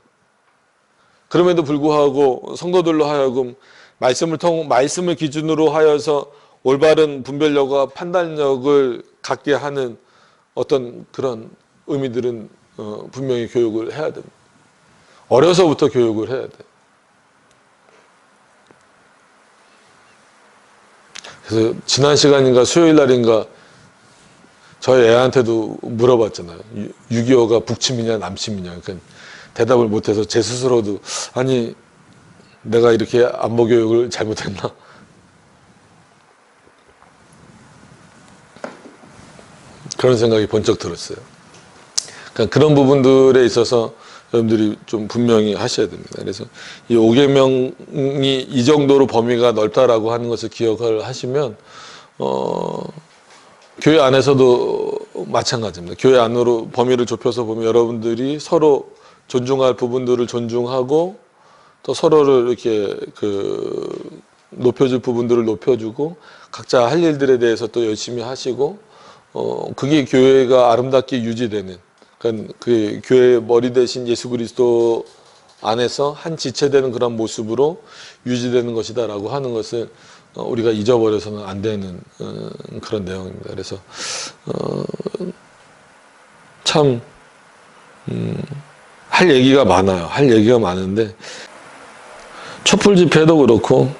그럼에도 불구하고 성도들로 하여금 말씀을 기준으로 하여서 올바른 분별력과 판단력을 갖게 하는 어떤 그런 의미들은 분명히 교육을 해야 됩니다. 어려서부터 교육을 해야 돼요. 그래서 지난 시간인가 수요일 날인가 저희 애한테도 물어봤잖아요. 6.25가 북침이냐 남침이냐. 그러니까 대답을 못해서 제 스스로도 아니 내가 이렇게 안보 교육을 잘못했나? 그런 생각이 번쩍 들었어요. 그러니까 그런 부분들에 있어서 여러분들이 좀 분명히 하셔야 됩니다. 그래서 이 5계명이 이 정도로 범위가 넓다라고 하는 것을 기억을 하시면 교회 안에서도 마찬가지입니다. 교회 안으로 범위를 좁혀서 보면 여러분들이 서로 존중할 부분들을 존중하고 또 서로를 이렇게 높여줄 부분들을 높여주고 각자 할 일들에 대해서 또 열심히 하시고 그게 교회가 아름답게 유지되는 그러니까 그 교회의 머리 대신 예수 그리스도 안에서 한 지체되는 그런 모습으로 유지되는 것이다라고 하는 것을 우리가 잊어버려서는 안 되는 그런 내용입니다. 그래서 참 할 얘기가 많아요. 할 얘기가 많은데 촛불 집회도 그렇고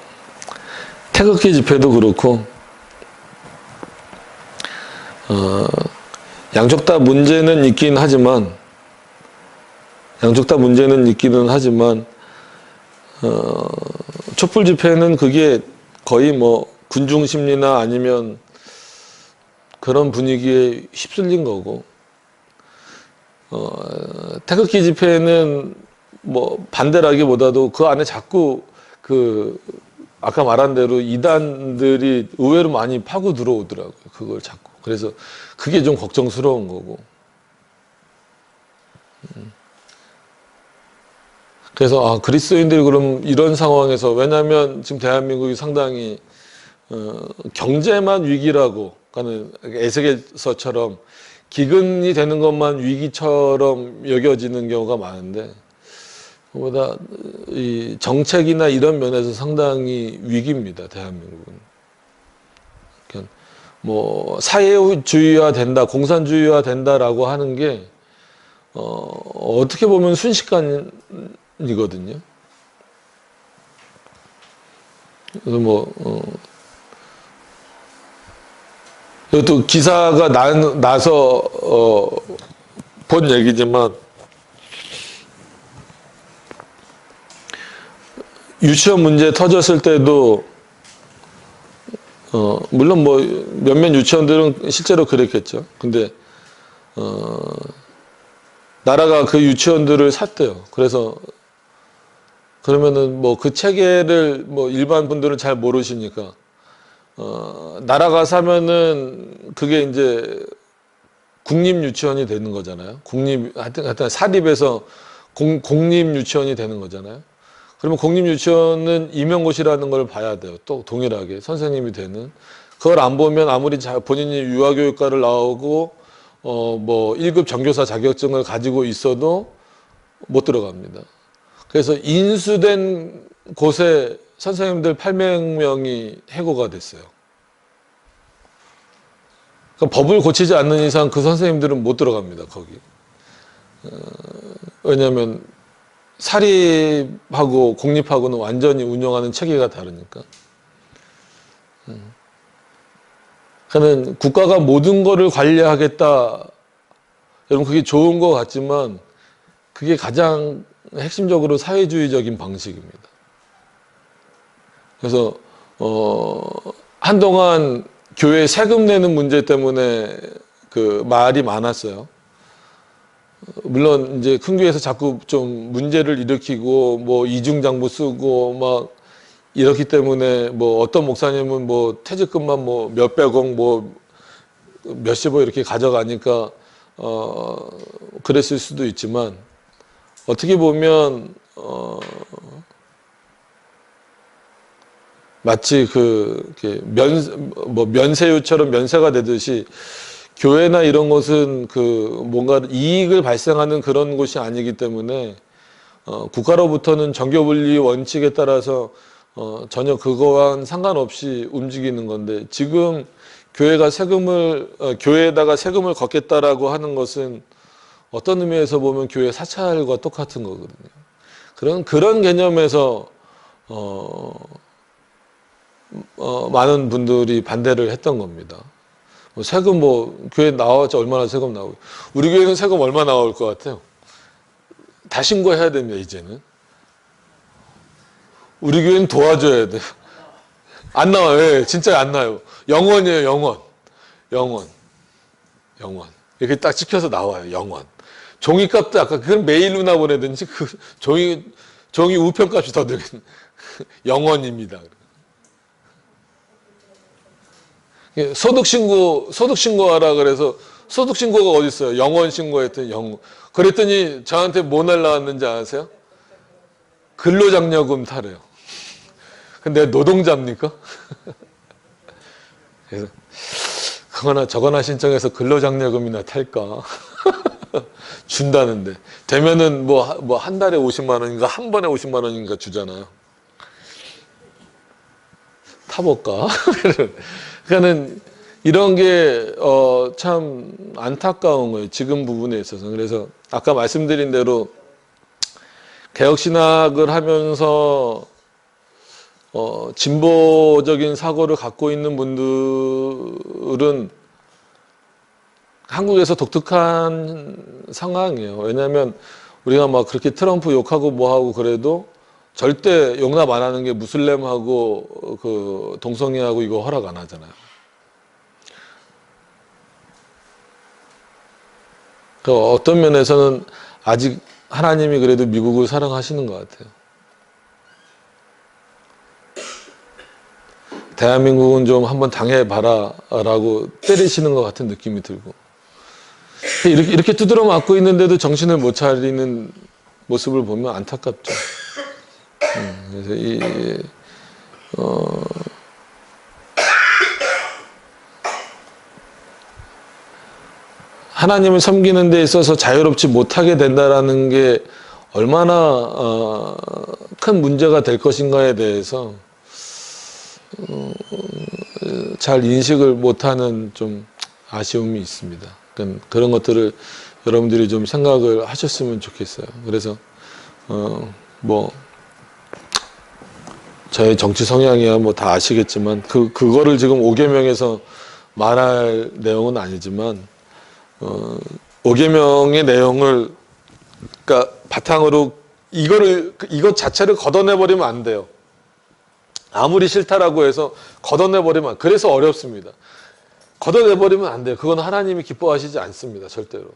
태극기 집회도 그렇고 양쪽 다 문제는 있긴 하지만 촛불 집회는 그게 거의 뭐 군중 심리나 아니면 그런 분위기에 휩쓸린 거고 태극기 집회는 뭐 반대라기보다도 그 안에 자꾸 아까 말한 대로 이단들이 의외로 많이 파고 들어오더라고요. 그걸 자꾸. 그래서 그게 좀 걱정스러운 거고. 그래서 그리스도인들이 그럼 이런 상황에서 왜냐하면 지금 대한민국이 상당히 경제만 위기라고 하는 에스겔서처럼 기근이 되는 것만 위기처럼 여겨지는 경우가 많은데 그보다 이 정책이나 이런 면에서 상당히 위기입니다. 대한민국은. 그러니까 뭐 사회주의화 된다, 공산주의화 된다라고 하는 게 어떻게 보면 순식간이거든요. 그래서 이것도 기사가 나서 본 얘기지만 유치원 문제 터졌을 때도 물론 뭐 몇몇 유치원들은 실제로 그랬겠죠. 근데 나라가 그 유치원들을 샀대요. 그래서 그러면은 뭐 그 체계를 뭐 일반 분들은 잘 모르시니까 나라가 사면은 그게 이제 국립 유치원이 되는 거잖아요. 하여튼 사립에서 공립 유치원이 되는 거잖아요. 그러면 공립 유치원은 임용고시라는 걸 봐야 돼요. 또 동일하게 선생님이 되는. 그걸 안 보면 아무리 본인이 유아교육과를 나오고 뭐 1급 정교사 자격증을 가지고 있어도 못 들어갑니다. 그래서 인수된 곳에 선생님들 800명이 해고가 됐어요. 그러니까 법을 고치지 않는 이상 그 선생님들은 못 들어갑니다. 거기. 왜냐하면 사립하고 공립하고는 완전히 운영하는 체계가 다르니까. 그러니까 국가가 모든 거를 관리하겠다. 여러분 그게 좋은 것 같지만 그게 가장 핵심적으로 사회주의적인 방식입니다. 그래서 한동안 교회 세금 내는 문제 때문에 그 말이 많았어요. 물론 이제 큰 교회에서 자꾸 좀 문제를 일으키고 뭐 이중장부 쓰고 막 이렇기 때문에 뭐 어떤 목사님은 뭐 퇴직금만 뭐 몇백억 뭐 몇십억 이렇게 가져가니까 그랬을 수도 있지만 어떻게 보면 마치 면세유처럼 면세가 되듯이 교회나 이런 것은 뭔가 이익을 발생하는 그런 곳이 아니기 때문에 국가로부터는 정교분리 원칙에 따라서 전혀 그거와는 상관없이 움직이는 건데 지금 교회가 교회에다가 세금을 걷겠다라고 하는 것은 어떤 의미에서 보면 교회 사찰과 똑같은 거거든요. 그런 개념에서 많은 분들이 반대를 했던 겁니다. 세금 교회 나와봤자 얼마나 세금 나오고 우리 교회는 세금 얼마 나올 것 같아요? 다 신고해야 됩니다. 이제는 우리 교회는 도와줘야 돼요. 안 나와요. 예, 진짜 안 나요. 영원이에요. 영원 이렇게 딱 찍혀서 나와요. 영원. 종이값도 아까 그건 메일로나 보내든지 종이 우편값이 더 들긴 영원입니다. 소득신고하라 그래서 소득신고가 어디 있어요? 영원 신고했더니 그랬더니 저한테 뭐 날라왔는지 아세요? 근로장려금 타래요. 근데 노동자입니까? 그래서 그거나 저거나 신청해서 근로장려금이나 탈까? 준다는데 되면은 뭐 한 달에 50만 원인가 한 번에 50만 원인가 주잖아요. 타볼까? 그러니까는 이런 게 참 안타까운 거예요. 지금 부분에 있어서. 그래서 아까 말씀드린 대로 개혁신학을 하면서 진보적인 사고를 갖고 있는 분들은 한국에서 독특한 상황이에요. 왜냐하면 우리가 막 그렇게 트럼프 욕하고 뭐하고 그래도 절대 용납 안 하는 게 무슬림하고 동성애하고 이거 허락 안 하잖아요. 어떤 면에서는 아직 하나님이 그래도 미국을 사랑하시는 것 같아요. 대한민국은 좀 한번 당해봐라 라고 때리시는 것 같은 느낌이 들고 이렇게 두드러 맞고 있는데도 정신을 못 차리는 모습을 보면 안타깝죠. 그래서 하나님을 섬기는 데 있어서 자유롭지 못하게 된다라는 게 얼마나 큰 문제가 될 것인가에 대해서 잘 인식을 못하는 좀 아쉬움이 있습니다. 그런 것들을 여러분들이 좀 생각을 하셨으면 좋겠어요. 그래서 저의 정치 성향이야 다 아시겠지만 그거를 지금 5계명에서 말할 내용은 아니지만 5계명의 내용을 그러니까 바탕으로 이것 자체를 걷어내버리면 안 돼요. 아무리 싫다라고 해서 걷어내버리면 그래서 어렵습니다. 걷어내버리면 안 돼요. 그건 하나님이 기뻐하시지 않습니다. 절대로.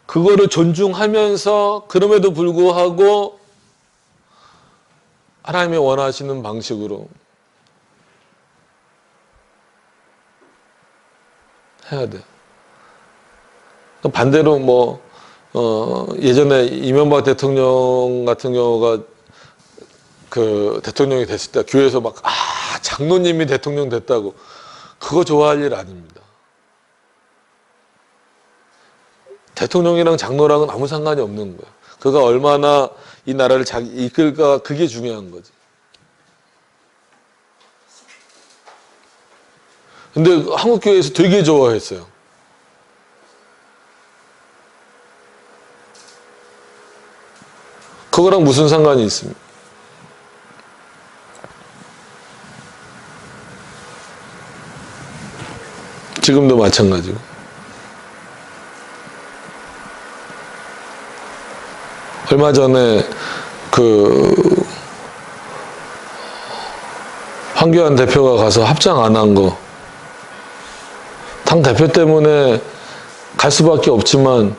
그거를 존중하면서 그럼에도 불구하고 하나님이 원하시는 방식으로 해야 돼요. 반대로 예전에 이명박 대통령 같은 경우가 대통령이 됐을 때 교회에서 장로님이 대통령 됐다고 그거 좋아할 일 아닙니다. 대통령이랑 장로랑은 아무 상관이 없는 거예요. 그가 얼마나 이 나라를 이끌까 그게 중요한 거지. 근데 한국교회에서 되게 좋아했어요. 그거랑 무슨 상관이 있습니까? 지금도 마찬가지고. 얼마 전에 황교안 대표가 가서 합장 안 한 거, 당 대표 때문에 갈 수밖에 없지만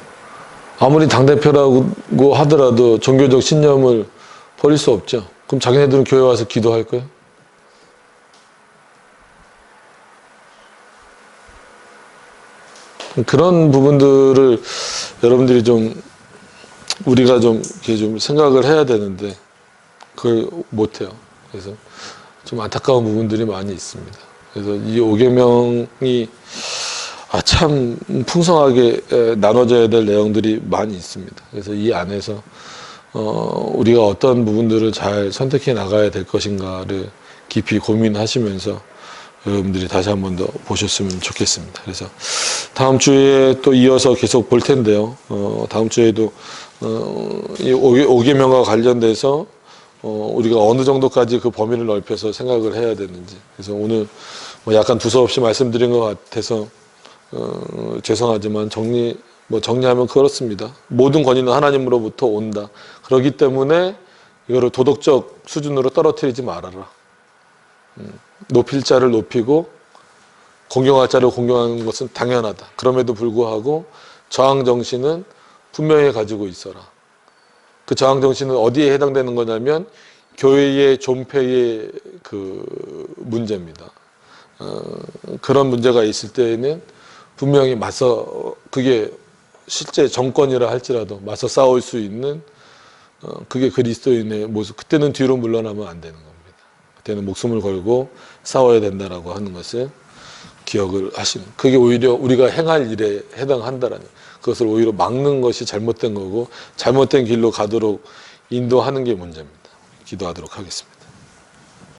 아무리 당 대표라고 하더라도 종교적 신념을 버릴 수 없죠. 그럼 자기네들은 교회 와서 기도할 거예요? 그런 부분들을 여러분들이 좀 우리가 좀 이렇게 좀 생각을 해야 되는데 그걸 못해요. 그래서 좀 안타까운 부분들이 많이 있습니다. 그래서 이 5계명이 참 풍성하게 나눠져야 될 내용들이 많이 있습니다. 그래서 이 안에서 우리가 어떤 부분들을 잘 선택해 나가야 될 것인가를 깊이 고민하시면서 여러분들이 다시 한 번 더 보셨으면 좋겠습니다. 그래서 다음 주에 또 이어서 계속 볼 텐데요. 다음 주에도 이 5계명과 관련돼서 우리가 어느 정도까지 그 범위를 넓혀서 생각을 해야 되는지. 그래서 오늘 뭐 약간 두서없이 말씀드린 것 같아서 죄송하지만 정리하면 그렇습니다. 모든 권위는 하나님으로부터 온다. 그렇기 때문에 이거를 도덕적 수준으로 떨어뜨리지 말아라. 높일 자를 높이고 공경할 자를 공경하는 것은 당연하다. 그럼에도 불구하고 저항 정신은 분명히 가지고 있어라. 그 저항 정신은 어디에 해당되는 거냐면 교회의 존폐의 그 문제입니다. 그런 문제가 있을 때에는 분명히 그게 실제 정권이라 할지라도 맞서 싸울 수 있는 그게 그리스도인의 모습. 그때는 뒤로 물러나면 안 되는 겁니다. 그때는 목숨을 걸고 싸워야 된다라고 하는 것을 기억을 하시는. 그게 오히려 우리가 행할 일에 해당한다라는. 그것을 오히려 막는 것이 잘못된 거고 잘못된 길로 가도록 인도하는 게 문제입니다. 기도하도록 하겠습니다.